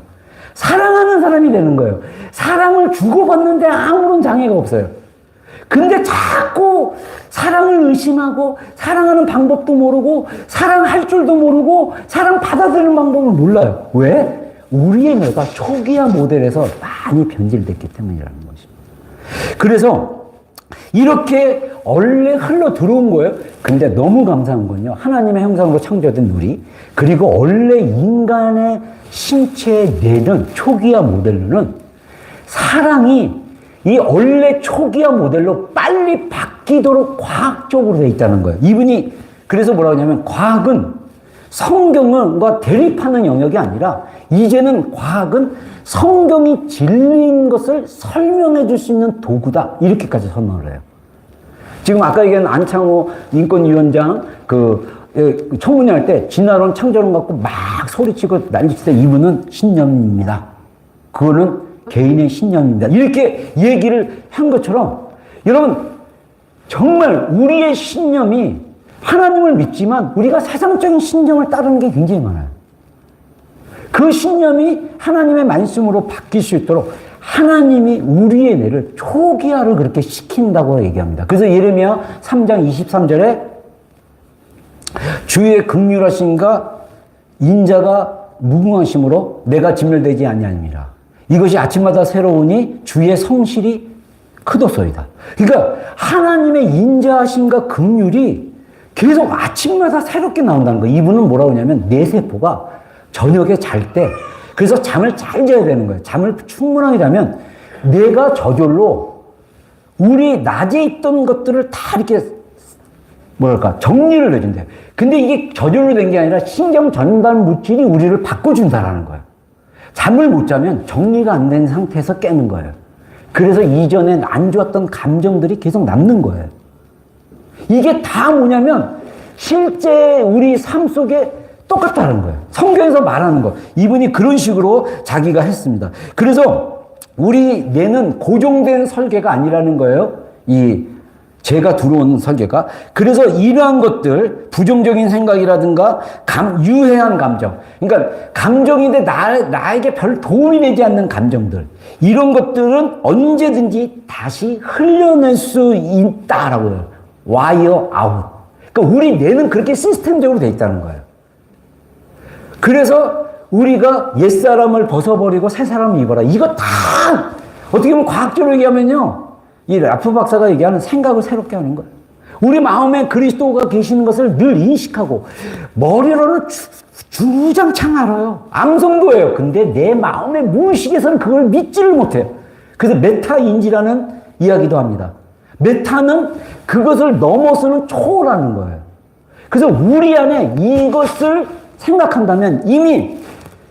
사랑하는 사람이 되는 거예요. 사랑을 주고받는데 아무런 장애가 없어요. 근데 자꾸 사랑을 의심하고 사랑하는 방법도 모르고 사랑할 줄도 모르고 사랑 받아들이는 방법을 몰라요. 왜? 우리의 뇌가 초기화 모델에서 많이 변질됐기 때문이라는 것입니다. 그래서 이렇게 원래 흘러 들어온 거예요. 근데 너무 감사한 건요, 하나님의 형상으로 창조된 우리, 그리고 원래 인간의 신체의 뇌는, 초기화 모델로는 사랑이 이 원래 초기화 모델로 빨리 바뀌도록 과학적으로 되어 있다는 거예요. 이분이 그래서 뭐라고 하냐면, 과학은 성경과 대립하는 영역이 아니라 이제는 과학은 성경이 진리인 것을 설명해 줄 수 있는 도구다. 이렇게까지 선언을 해요. 지금 아까 얘기한 안창호 인권위원장 청문회 할 때 진화론 창조론 갖고 막 소리치고 난리칠 때 이분은 신념입니다. 그거는 개인의 신념입니다. 이렇게 얘기를 한 것처럼 여러분, 정말 우리의 신념이 하나님을 믿지만 우리가 세상적인 신념을 따르는 게 굉장히 많아요. 그 신념이 하나님의 말씀으로 바뀔 수 있도록 하나님이 우리의 뇌를 초기화를 그렇게 시킨다고 얘기합니다. 그래서 예레미야 3장 23절에 주의 긍휼하심과 인자가 무궁하심으로 내가 진멸되지 아니하니라. 이것이 아침마다 새로우니 주의 성실이 크도소이다. 그러니까 하나님의 인자하심과 긍휼이 계속 아침마다 새롭게 나온다는 거예요. 이분은 뭐라고 하냐면 뇌 세포가 저녁에 잘 때, 그래서 잠을 잘 자야 되는 거예요. 잠을 충분하게 자면 뇌가 저절로 우리 낮에 있던 것들을 다 이렇게 정리를 해준대요. 근데 이게 저절로 된 게 아니라 신경 전달 물질이 우리를 바꿔준다라는 거예요. 잠을 못 자면 정리가 안 된 상태에서 깨는 거예요. 그래서 이전엔 안 좋았던 감정들이 계속 남는 거예요. 이게 다 뭐냐면 실제 우리 삶 속에 똑같다는 거예요. 성경에서 말하는 거. 이분이 그런 식으로 자기가 했습니다. 그래서 우리 뇌는 고정된 설계가 아니라는 거예요. 이 죄가 들어온 설계가. 그래서 이러한 것들, 부정적인 생각이라든가 유해한 감정, 그러니까 감정인데 나에게 별 도움이 되지 않는 감정들, 이런 것들은 언제든지 다시 흘려낼 수 있다라고 해요. 와이어 아웃. 그러니까 우리 뇌는 그렇게 시스템적으로 돼 있다는 거예요. 그래서 우리가 옛사람을 벗어버리고 새사람을 입어라. 이거 다 어떻게 보면 과학적으로 얘기하면요, 이 라프 박사가 얘기하는 생각을 새롭게 하는 거예요. 우리 마음에 그리스도가 계시는 것을 늘 인식하고 머리로는 주장창 알아요. 암송도예요. 근데 내 마음의 무의식에서는 그걸 믿지를 못해요. 그래서 메타인지라는 이야기도 합니다. 메타는 그것을 넘어서는 초라는 거예요. 그래서 우리 안에 이것을 생각한다면 이미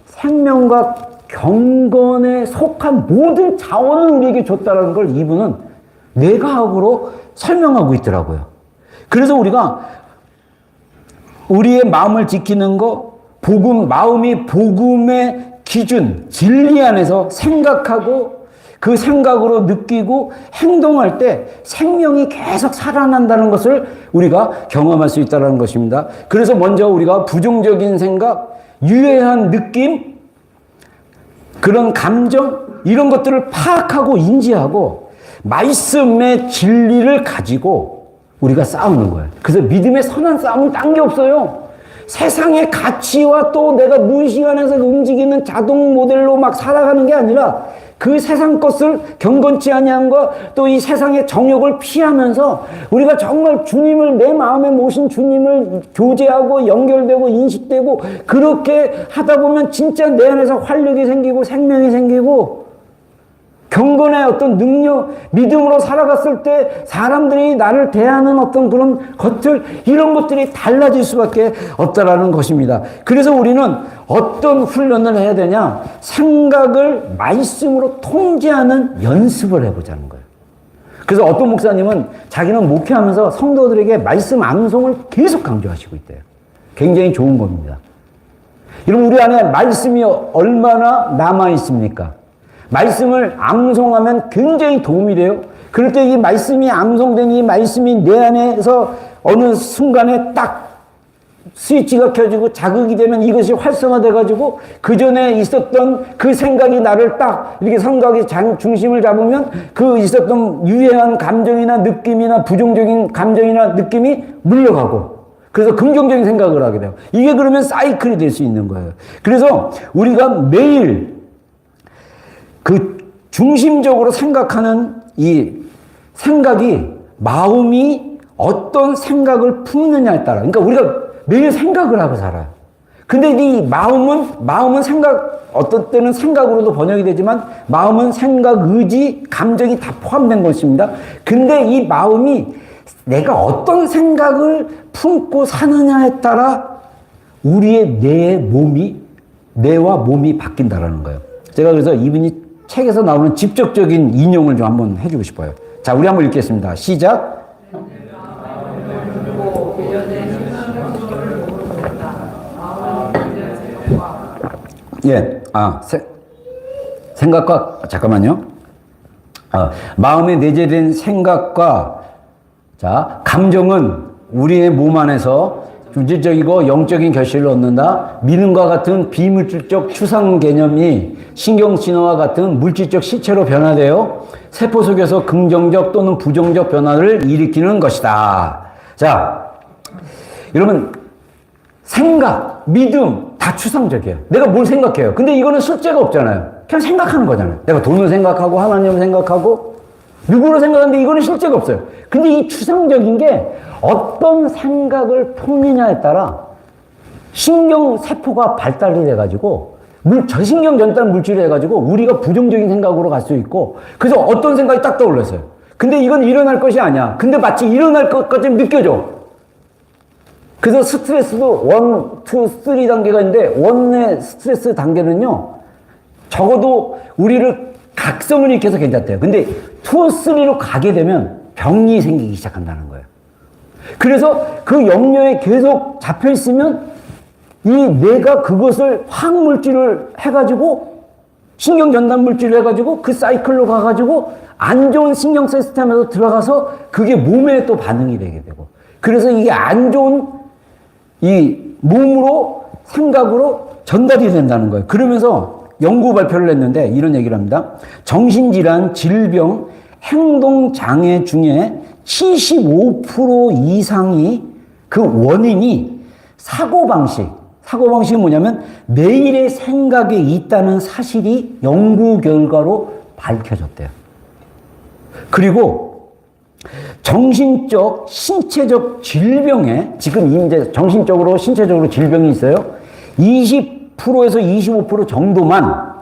생명과 경건에 속한 모든 자원을 우리에게 줬다는 걸 이분은 뇌과학으로 설명하고 있더라고요. 그래서 우리가 우리의 마음을 지키는 거, 마음이 복음의 기준, 진리 안에서 생각하고 그 생각으로 느끼고 행동할 때 생명이 계속 살아난다는 것을 우리가 경험할 수 있다는 것입니다. 그래서 먼저 우리가 부정적인 생각, 유해한 느낌, 그런 감정, 이런 것들을 파악하고 인지하고 말씀의 진리를 가지고 우리가 싸우는 거예요. 그래서 믿음의 선한 싸움은 딴 게 없어요. 세상의 가치와 또 내가 무의식 안에서 움직이는 자동 모델로 막 살아가는 게 아니라 그 세상 것을 경건치 아니함과 또 이 세상의 정욕을 피하면서 우리가 정말 주님을, 내 마음에 모신 주님을 교제하고 연결되고 인식되고 그렇게 하다 보면 진짜 내 안에서 활력이 생기고 생명이 생기고 경건의 어떤 능력, 믿음으로 살아갔을 때 사람들이 나를 대하는 어떤 그런 것들, 이런 것들이 달라질 수밖에 없다라는 것입니다. 그래서 우리는 어떤 훈련을 해야 되냐? 생각을 말씀으로 통제하는 연습을 해보자는 거예요. 그래서 어떤 목사님은 자기는 목회하면서 성도들에게 말씀 암송을 계속 강조하시고 있대요. 굉장히 좋은 겁니다. 여러분, 우리 안에 말씀이 얼마나 남아있습니까? 말씀을 암송하면 굉장히 도움이 돼요. 그럴 때 이 말씀이 암송된 이 말씀이 내 안에서 어느 순간에 딱 스위치가 켜지고 자극이 되면 이것이 활성화돼가지고 그 전에 있었던 그 생각이 나를 딱 이렇게 생각의 중심을 잡으면 그 있었던 유해한 감정이나 느낌이나 부정적인 감정이나 느낌이 물러가고 그래서 긍정적인 생각을 하게 돼요. 이게 그러면 사이클이 될 수 있는 거예요. 그래서 우리가 매일 그 중심적으로 생각하는 이 생각이 마음이 어떤 생각을 품느냐에 따라, 그러니까 우리가 매일 생각을 하고 살아요. 근데 이 마음은 생각, 어떤 때는 생각으로도 번역이 되지만 마음은 생각, 의지, 감정이 다 포함된 것입니다. 근데 이 마음이 내가 어떤 생각을 품고 사느냐에 따라 우리의 뇌와 몸이 바뀐다라는 거예요. 제가 그래서 이분이 책에서 나오는 직접적인 인용을 좀 한번 해주고 싶어요. 자, 우리 한번 읽겠습니다. 시작. 예, 생각과, 잠깐만요. 마음에 내재된 생각과, 자, 감정은 우리의 몸 안에서 물질적이고 영적인 결실을 얻는다. 믿음과 같은 비물질적 추상 개념이 신경신호와 같은 물질적 시체로 변화되어 세포 속에서 긍정적 또는 부정적 변화를 일으키는 것이다. 자, 여러분, 생각, 믿음 다 추상적이에요. 내가 뭘 생각해요. 근데 이거는 실제가 없잖아요. 그냥 생각하는 거잖아요. 내가 돈을 생각하고 하나님을 생각하고 누구를 생각하는데 이거는 실제가 없어요. 근데 이 추상적인 게 어떤 생각을 품느냐에 따라 신경세포가 발달이 돼가지고 저신경 전달 물질이 돼가지고 우리가 부정적인 생각으로 갈 수 있고, 그래서 어떤 생각이 딱 떠올랐어요. 근데 이건 일어날 것이 아니야. 근데 마치 일어날 것까지 느껴져. 그래서 스트레스도 1, 2, 3 단계가 있는데, 1의 스트레스 단계는요, 적어도 우리를 각성을 일으켜서 괜찮대요. 근데 2, 3로 가게 되면 병이 생기기 시작한다는 거예요. 그래서 그 염려에 계속 잡혀 있으면 이 뇌가 그것을 화학물질을 해가지고 신경전달물질을 해가지고 그 사이클로 가가지고 안 좋은 신경 시스템에서 들어가서 그게 몸에 또 반응이 되게 되고, 그래서 이게 안 좋은 이 몸으로 생각으로 전달이 된다는 거예요. 그러면서 연구 발표를 했는데 이런 얘기를 합니다. 정신질환, 질병, 행동장애 중에 75% 이상이 그 원인이 사고방식이 뭐냐면 매일의 생각에 있다는 사실이 연구 결과로 밝혀졌대요. 그리고 정신적, 신체적 질병에, 지금 이제 정신적으로, 신체적으로 질병이 있어요. 20%에서 25% 정도만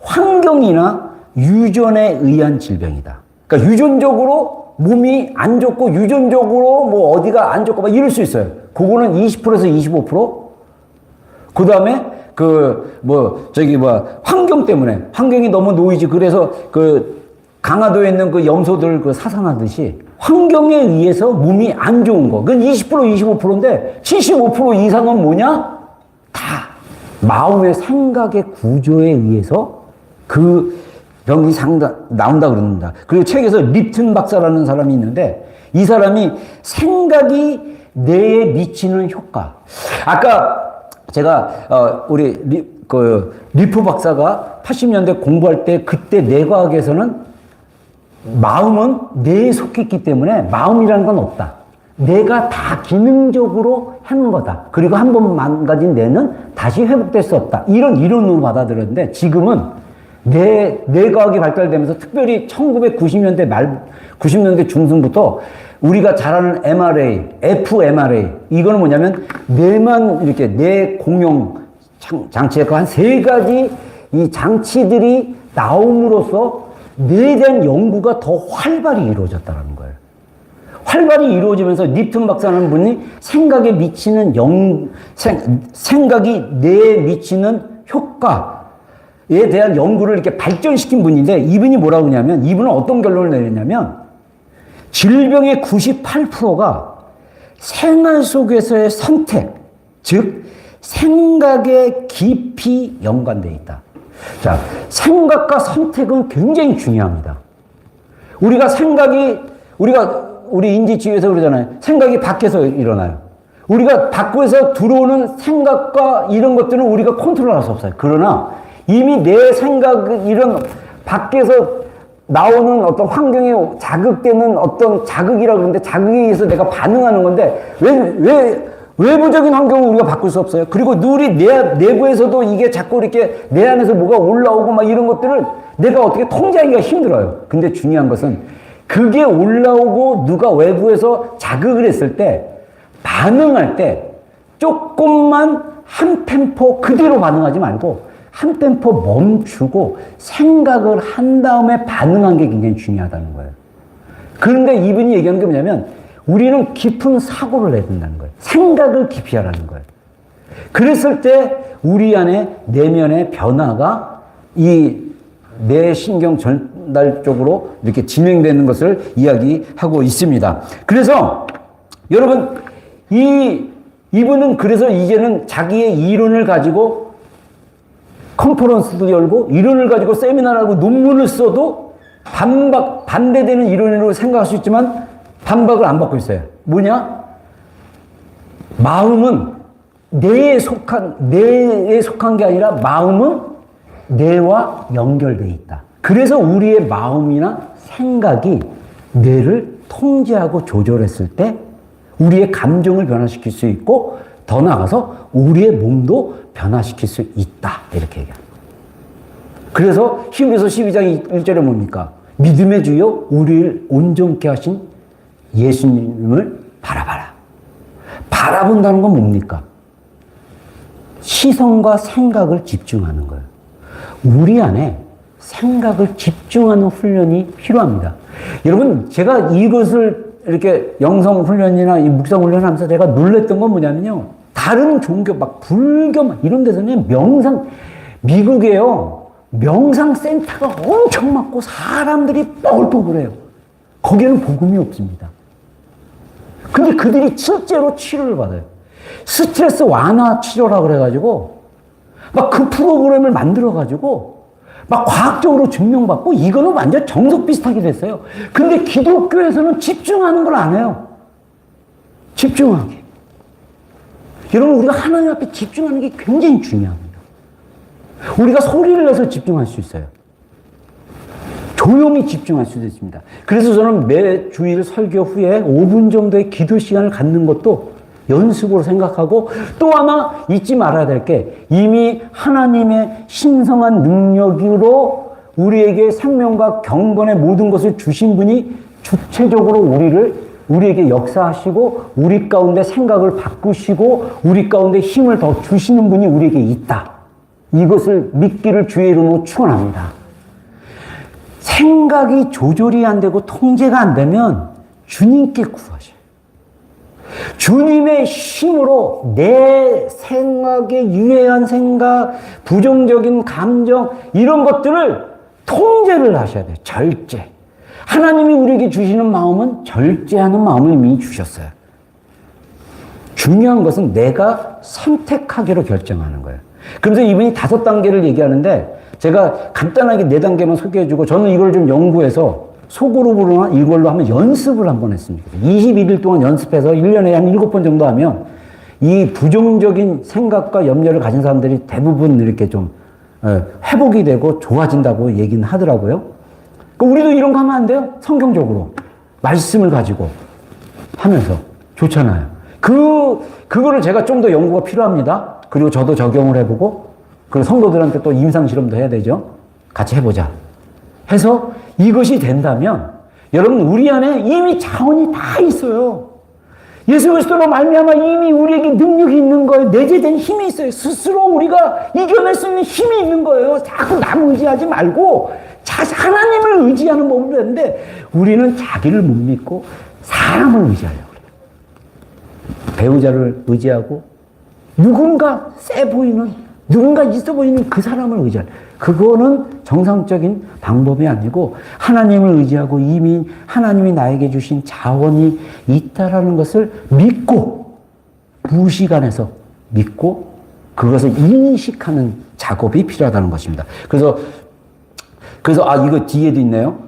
환경이나 유전에 의한 질병이다. 그러니까 유전적으로 몸이 안 좋고 유전적으로 뭐 어디가 안 좋고 막 이럴 수 있어요. 그거는 20%에서 25%. 그 다음에 환경 때문에, 환경이 너무 노이즈, 그래서 강화도에 있는 그 염소들 사상하듯이 환경에 의해서 몸이 안 좋은 거. 그건 20%, 25%인데 75% 이상은 뭐냐? 다 마음의 생각의 구조에 의해서 그 병이 나온다 그럽니다. 그리고 책에서 립튼 박사라는 사람이 있는데 이 사람이 생각이 뇌에 미치는 효과. 아까 제가 우리 리프 박사가 80년대 공부할 때 그때 뇌과학에서는 마음은 뇌에 속해 있기 때문에 마음이라는 건 없다. 뇌가 다 기능적으로 하는 거다. 그리고 한 번 망가진 뇌는 다시 회복될 수 없다. 이런 이론으로 받아들였는데 지금은 뇌과학이 발달되면서 특별히 1990년대 말, 90년대 중순부터 우리가 잘 아는 MRA, fMRA, 이거는 뭐냐면 뇌만 이렇게 뇌 공용 장치에 그 한 3가지 이 장치들이 나옴으로써 뇌에 대한 연구가 더 활발히 이루어졌다는 거예요. 활발히 이루어지면서 닙튼 박사라는 분이 생각에 미치는 생각이 뇌에 미치는 효과에 대한 연구를 이렇게 발전시킨 분인데, 이분이 뭐라고 하냐면, 이분은 어떤 결론을 내렸냐면, 질병의 98%가 생활 속에서의 선택, 즉 생각에 깊이 연관되어 있다. 자, 생각과 선택은 굉장히 중요합니다. 우리 인지치유에서 그러잖아요. 생각이 밖에서 일어나요. 우리가 밖에서 들어오는 생각과 이런 것들은 우리가 컨트롤할 수 없어요. 그러나 이미 내 생각, 이런 밖에서 나오는 어떤 환경에 자극되는 어떤 자극이라고 그러는데, 자극에 의해서 내가 반응하는 건데, 외부적인 환경은 우리가 바꿀 수 없어요. 그리고 우리 내부에서도 이게 자꾸 이렇게 내 안에서 뭐가 올라오고 막 이런 것들을 내가 어떻게 통제하기가 힘들어요. 근데 중요한 것은 그게 올라오고 누가 외부에서 자극을 했을 때, 반응할 때 조금만 한 템포 그대로 반응하지 말고 한 템포 멈추고 생각을 한 다음에 반응한 게 굉장히 중요하다는 거예요. 그런데 이분이 얘기하는 게 뭐냐면, 우리는 깊은 사고를 해야 된다는 거예요. 생각을 깊이 하라는 거예요. 그랬을 때 우리 안에 내면의 변화가 이 뇌 신경 전달 쪽으로 이렇게 진행되는 것을 이야기하고 있습니다. 그래서 여러분, 이분은 그래서 이제는 자기의 이론을 가지고 컨퍼런스도 열고 이론을 가지고 세미나를 하고 논문을 써도 반대되는 이론으로 생각할 수 있지만 반박을 안 받고 있어요. 뭐냐? 마음은 뇌에 속한 게 아니라 마음은 뇌와 연결되어 있다. 그래서 우리의 마음이나 생각이 뇌를 통제하고 조절했을 때 우리의 감정을 변화시킬 수 있고, 더 나아가서 우리의 몸도 변화시킬 수 있다. 이렇게 얘기합니다. 그래서 히브리서 12장 1절에 뭡니까? 믿음의 주여 우리를 온전케 하신 예수님을 바라봐라. 바라본다는 건 뭡니까? 시선과 생각을 집중하는 거예요. 우리 안에 생각을 집중하는 훈련이 필요합니다. 여러분, 제가 이것을 이렇게 영성 훈련이나 이 묵상 훈련을 하면서 제가 놀랬던 건 뭐냐면요. 다른 종교, 막 불교, 이런 데서는 미국에요. 명상센터가 엄청 많고 사람들이 뻐글뻐글해요. 거기에는 복음이 없습니다. 근데 그들이 실제로 치료를 받아요. 스트레스 완화 치료라고 그래가지고 막 그 프로그램을 만들어가지고 막 과학적으로 증명받고 이거는 완전 정석 비슷하게 됐어요. 근데 기독교에서는 집중하는 걸 안 해요. 집중하게. 여러분, 우리가 하나님 앞에 집중하는 게 굉장히 중요합니다. 우리가 소리를 내서 집중할 수 있어요. 조용히 집중할 수도 있습니다. 그래서 저는 매 주일 설교 후에 5분 정도의 기도 시간을 갖는 것도 연습으로 생각하고, 또 하나 잊지 말아야 될 게, 이미 하나님의 신성한 능력으로 우리에게 생명과 경건의 모든 것을 주신 분이 주체적으로 우리에게 역사하시고 우리 가운데 생각을 바꾸시고 우리 가운데 힘을 더 주시는 분이 우리에게 있다. 이것을 믿기를 주의 이름으로 축원합니다. 생각이 조절이 안 되고 통제가 안 되면 주님께 구하셔요. 주님의 힘으로 내 생각에 유해한 생각, 부정적인 감정, 이런 것들을 통제를 하셔야 돼요. 절제. 하나님이 우리에게 주시는 마음은 절제하는 마음을 이미 주셨어요. 중요한 것은 내가 선택하기로 결정하는 거예요. 그래서 이분이 5단계를 얘기하는데, 제가 간단하게 4단계만 소개해주고, 저는 이걸 좀 연구해서 소그룹으로나 이걸로 한번 연습을 한번 했습니다. 21일 동안 연습해서 1년에 한 7번 정도 하면 이 부정적인 생각과 염려를 가진 사람들이 대부분 이렇게 좀 회복이 되고 좋아진다고 얘기는 하더라고요. 우리도 이런 거 하면 안 돼요? 성경적으로 말씀을 가지고 하면서 좋잖아요. 그거를 제가 좀 더 연구가 필요합니다. 그리고 저도 적용을 해보고, 그리고 성도들한테 또 임상실험도 해야 되죠. 같이 해보자 해서 이것이 된다면 여러분, 우리 안에 이미 자원이 다 있어요. 예수 그리스도로 말미암아 이미 우리에게 능력이 있는 거예요. 내재된 힘이 있어요. 스스로 우리가 이겨낼 수 있는 힘이 있는 거예요. 자꾸 남 의지하지 말고 하나님을 의지하는 법은 되는데 우리는 자기를 못 믿고 사람을 의지하려고 그래요. 배우자를 의지하고 누군가 세 보이는, 누군가 있어 보이는 그 사람을 의지하려. 그거는 정상적인 방법이 아니고 하나님을 의지하고 이미 하나님이 나에게 주신 자원이 있다라는 것을 믿고, 무시간에서 믿고 그것을 인식하는 작업이 필요하다는 것입니다. 그래서 이거 뒤에도 있네요.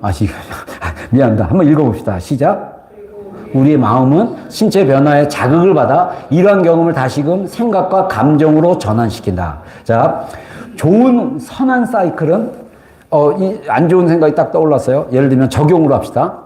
미안합니다. 한번 읽어봅시다. 시작. 우리의 마음은 신체 변화에 자극을 받아 이러한 경험을 다시금 생각과 감정으로 전환시킨다. 자, 좋은 선한 사이클은 안 좋은 생각이 딱 떠올랐어요. 예를 들면 적용으로 합시다.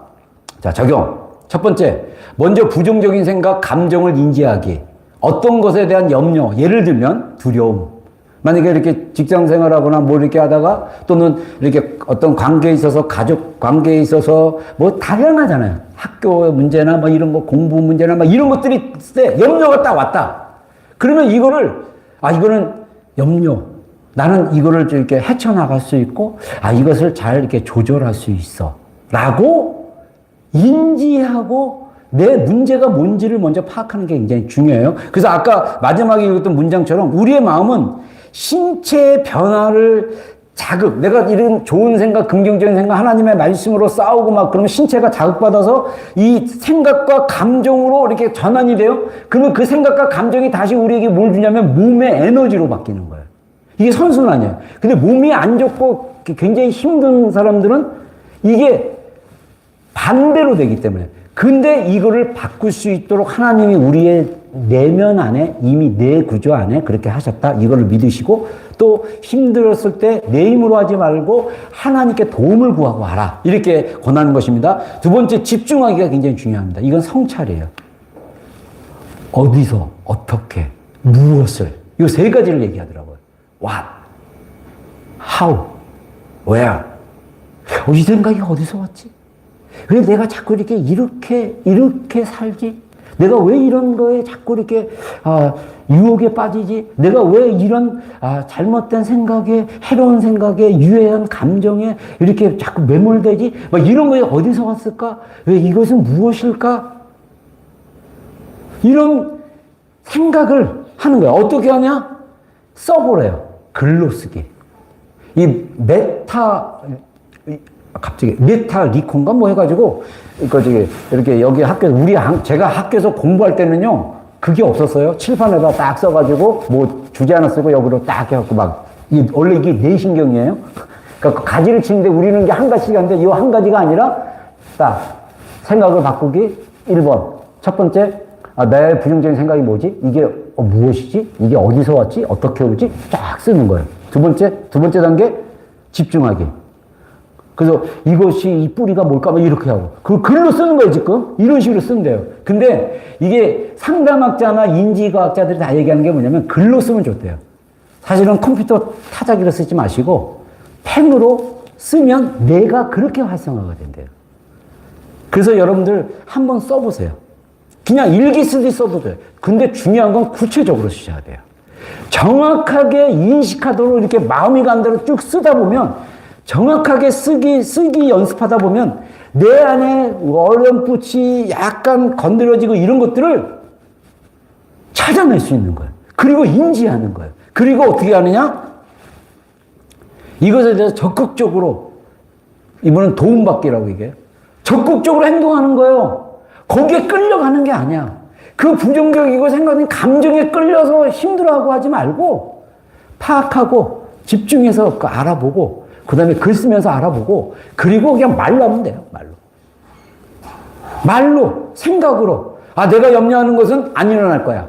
자, 적용. 첫 번째, 먼저 부정적인 생각, 감정을 인지하기. 어떤 것에 대한 염려, 예를 들면 두려움. 만약에 이렇게 직장 생활하거나 뭐 이렇게 하다가 또는 이렇게 어떤 관계에 있어서, 가족 관계에 있어서 뭐 다양하잖아요. 학교 문제나 뭐 이런 거, 공부 문제나 뭐 이런 것들이 있을 때 염려가 딱 왔다. 그러면 이거는 염려. 나는 이거를 이렇게 헤쳐나갈 수 있고, 이것을 잘 이렇게 조절할 수 있어. 라고 인지하고 내 문제가 뭔지를 먼저 파악하는 게 굉장히 중요해요. 그래서 아까 마지막에 읽었던 문장처럼 우리의 마음은 신체의 변화를 자극, 내가 이런 좋은 생각, 긍정적인 생각, 하나님의 말씀으로 싸우고 막 그러면 신체가 자극받아서 이 생각과 감정으로 이렇게 전환이 돼요. 그러면 그 생각과 감정이 다시 우리에게 뭘 주냐면 몸의 에너지로 바뀌는 거예요. 이게 선순환이에요. 근데 몸이 안 좋고 굉장히 힘든 사람들은 이게 반대로 되기 때문에. 근데 이거를 바꿀 수 있도록 하나님이 우리의 내면 안에, 이미 내 구조 안에 그렇게 하셨다. 이거를 믿으시고 또 힘들었을 때 내 힘으로 하지 말고 하나님께 도움을 구하고 하라. 이렇게 권하는 것입니다. 두 번째, 집중하기가 굉장히 중요합니다. 이건 성찰이에요. 어디서, 어떻게, 무엇을. 이 세 가지를 얘기하더라고요. What, how, where. 이 생각이 어디서 왔지? 왜 내가 자꾸 이렇게 살지? 내가 왜 이런 거에 자꾸 이렇게, 유혹에 빠지지? 내가 왜 이런, 잘못된 생각에, 해로운 생각에, 유해한 감정에 이렇게 자꾸 매몰되지? 막 이런 거에 어디서 왔을까? 왜 이것은 무엇일까? 이런 생각을 하는 거야. 어떻게 하냐? 써보래요. 글로 쓰기. 메탈리콘가 뭐 해가지고, 이렇게 여기 학교에서, 제가 학교에서 공부할 때는요, 그게 없었어요. 칠판에다 딱 써가지고, 뭐 주제 하나 쓰고 여기로 딱 해갖고 원래 이게 내신경이에요. 그러니까 가지를 치는데 우리는 이게 한 가지씩 하는데, 이 한 가지가 아니라, 딱, 생각을 바꾸기, 1번. 첫 번째, 내 부정적인 생각이 뭐지? 이게 무엇이지? 이게 어디서 왔지? 어떻게 오지? 쫙 쓰는 거예요. 두 번째 단계, 집중하기. 그래서 이것이 이 뿌리가 뭘까? 막 이렇게 하고. 그 글로 쓰는 거예요, 지금. 이런 식으로 쓴대요. 근데 이게 상담학자나 인지과학자들이 다 얘기하는 게 뭐냐면 글로 쓰면 좋대요. 사실은 컴퓨터 타자기로 쓰지 마시고 펜으로 쓰면 뇌가 그렇게 활성화가 된대요. 그래서 여러분들 한번 써보세요. 그냥 일기 쓰듯이 써도 돼요. 근데 중요한 건 구체적으로 쓰셔야 돼요. 정확하게 인식하도록 이렇게 마음이 간 대로 쭉 쓰다 보면 정확하게 쓰기 연습하다 보면 내 안에 어렴풋이 약간 건드려지고 이런 것들을 찾아낼 수 있는 거예요. 그리고 인지하는 거예요. 그리고 어떻게 하느냐? 이것에 대해서 적극적으로, 이번엔 도움받기라고 얘기해요. 적극적으로 행동하는 거예요. 거기에 끌려가는 게 아니야. 그 부정적이고 생각하는 감정에 끌려서 힘들어하고 하지 말고 파악하고 집중해서 알아보고 그 다음에 글 쓰면서 알아보고 그리고 그냥 말로 하면 돼요. 말로 생각으로 내가 염려하는 것은 안 일어날 거야.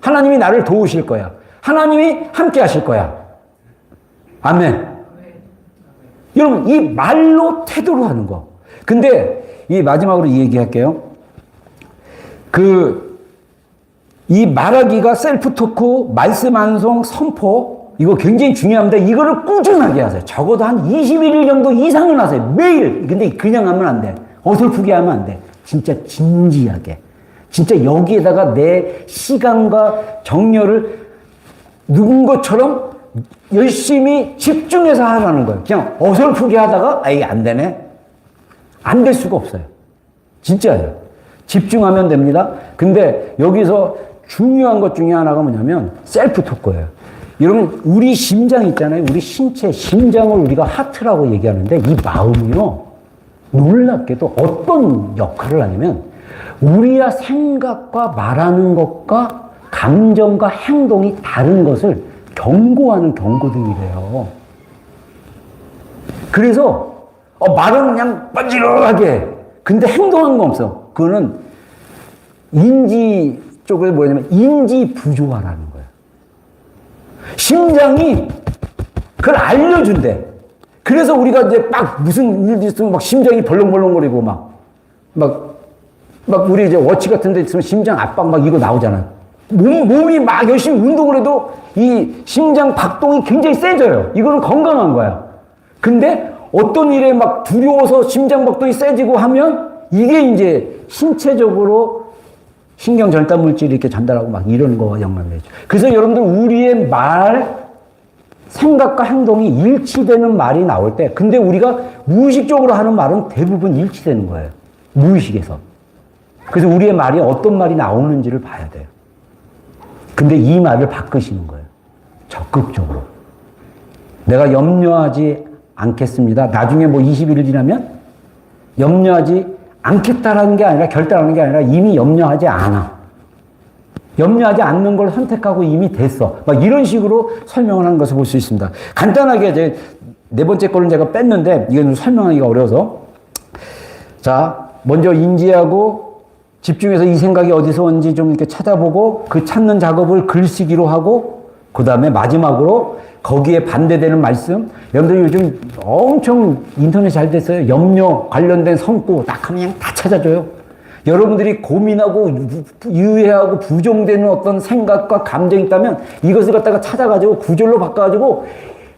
하나님이 나를 도우실 거야. 하나님이 함께 하실 거야. 아멘. 여러분 이 말로 태도로 하는 거. 근데 이 마지막으로 이 얘기할게요. 이 말하기가 셀프 토크, 말씀 암송, 선포 이거 굉장히 중요합니다. 이거를 꾸준하게 하세요. 적어도 한 21일 정도 이상은 하세요. 매일. 근데 그냥 하면 안 돼. 어설프게 하면 안 돼. 진짜 진지하게. 진짜 여기에다가 내 시간과 정열을 누군 것처럼 열심히 집중해서 하라는 거예요. 그냥 어설프게 하다가 아, 이게 안 되네. 안 될 수가 없어요. 진짜예요. 집중하면 됩니다. 근데 여기서 중요한 것 중에 하나가 뭐냐면 셀프 토크예요. 여러분 우리 심장 있잖아요. 우리 신체 심장을 우리가 하트라고 얘기하는데 이 마음이요. 놀랍게도 어떤 역할을 하냐면 우리가 생각과 말하는 것과 감정과 행동이 다른 것을 경고하는 경고등이래요. 그래서 말은 그냥 뻔질하게 해. 근데 행동하는 건 없어. 그거는 인지 쪽에 뭐냐면 인지 부조화라는 거예요. 심장이 그걸 알려준대. 그래서 우리가 이제 막 무슨 일이 있으면 막 심장이 벌렁벌렁거리고 막 우리 이제 워치 같은 데 있으면 심장 압박 막 이거 나오잖아요. 몸이 막 열심히 운동을 해도 이 심장 박동이 굉장히 세져요. 이거는 건강한 거야. 근데 어떤 일에 막 두려워서 심장 박동이 세지고 하면 이게 이제 신체적으로 신경절단 물질이 이렇게 전달하고 막 이런 거와 연관이 되죠. 그래서 여러분들 우리의 말, 생각과 행동이 일치되는 말이 나올 때 근데 우리가 무의식적으로 하는 말은 대부분 일치되는 거예요. 무의식에서. 그래서 우리의 말이 어떤 말이 나오는지를 봐야 돼요. 근데 이 말을 바꾸시는 거예요. 적극적으로. 내가 염려하지 않겠습니다. 나중에 뭐 20일 지나면 염려하지 않겠다라는 게 아니라 결단하는 게 아니라 이미 염려하지 않아. 염려하지 않는 걸 선택하고 이미 됐어. 막 이런 식으로 설명을 하는 것을 볼 수 있습니다. 간단하게 이제 네 번째 거는 제가 뺐는데 이건 설명하기가 어려워서 자, 먼저 인지하고 집중해서 이 생각이 어디서 온지 좀 이렇게 찾아보고 그 찾는 작업을 글쓰기로 하고 그 다음에 마지막으로 거기에 반대되는 말씀. 여러분들 요즘 엄청 인터넷 잘 됐어요. 염려 관련된 성구 딱 하면 그냥 다 찾아줘요. 여러분들이 고민하고 유해하고 부정되는 어떤 생각과 감정이 있다면 이것을 갖다가 찾아가지고 구절로 바꿔가지고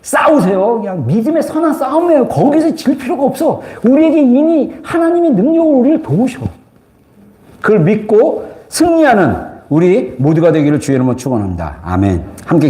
싸우세요. 그냥 믿음의 선한 싸움이에요. 거기서 질 필요가 없어. 우리에게 이미 하나님의 능력으로 우리를 도우셔. 그걸 믿고 승리하는 우리 모두가 되기를 주의 이름으로 축원합니다. 아멘. 함께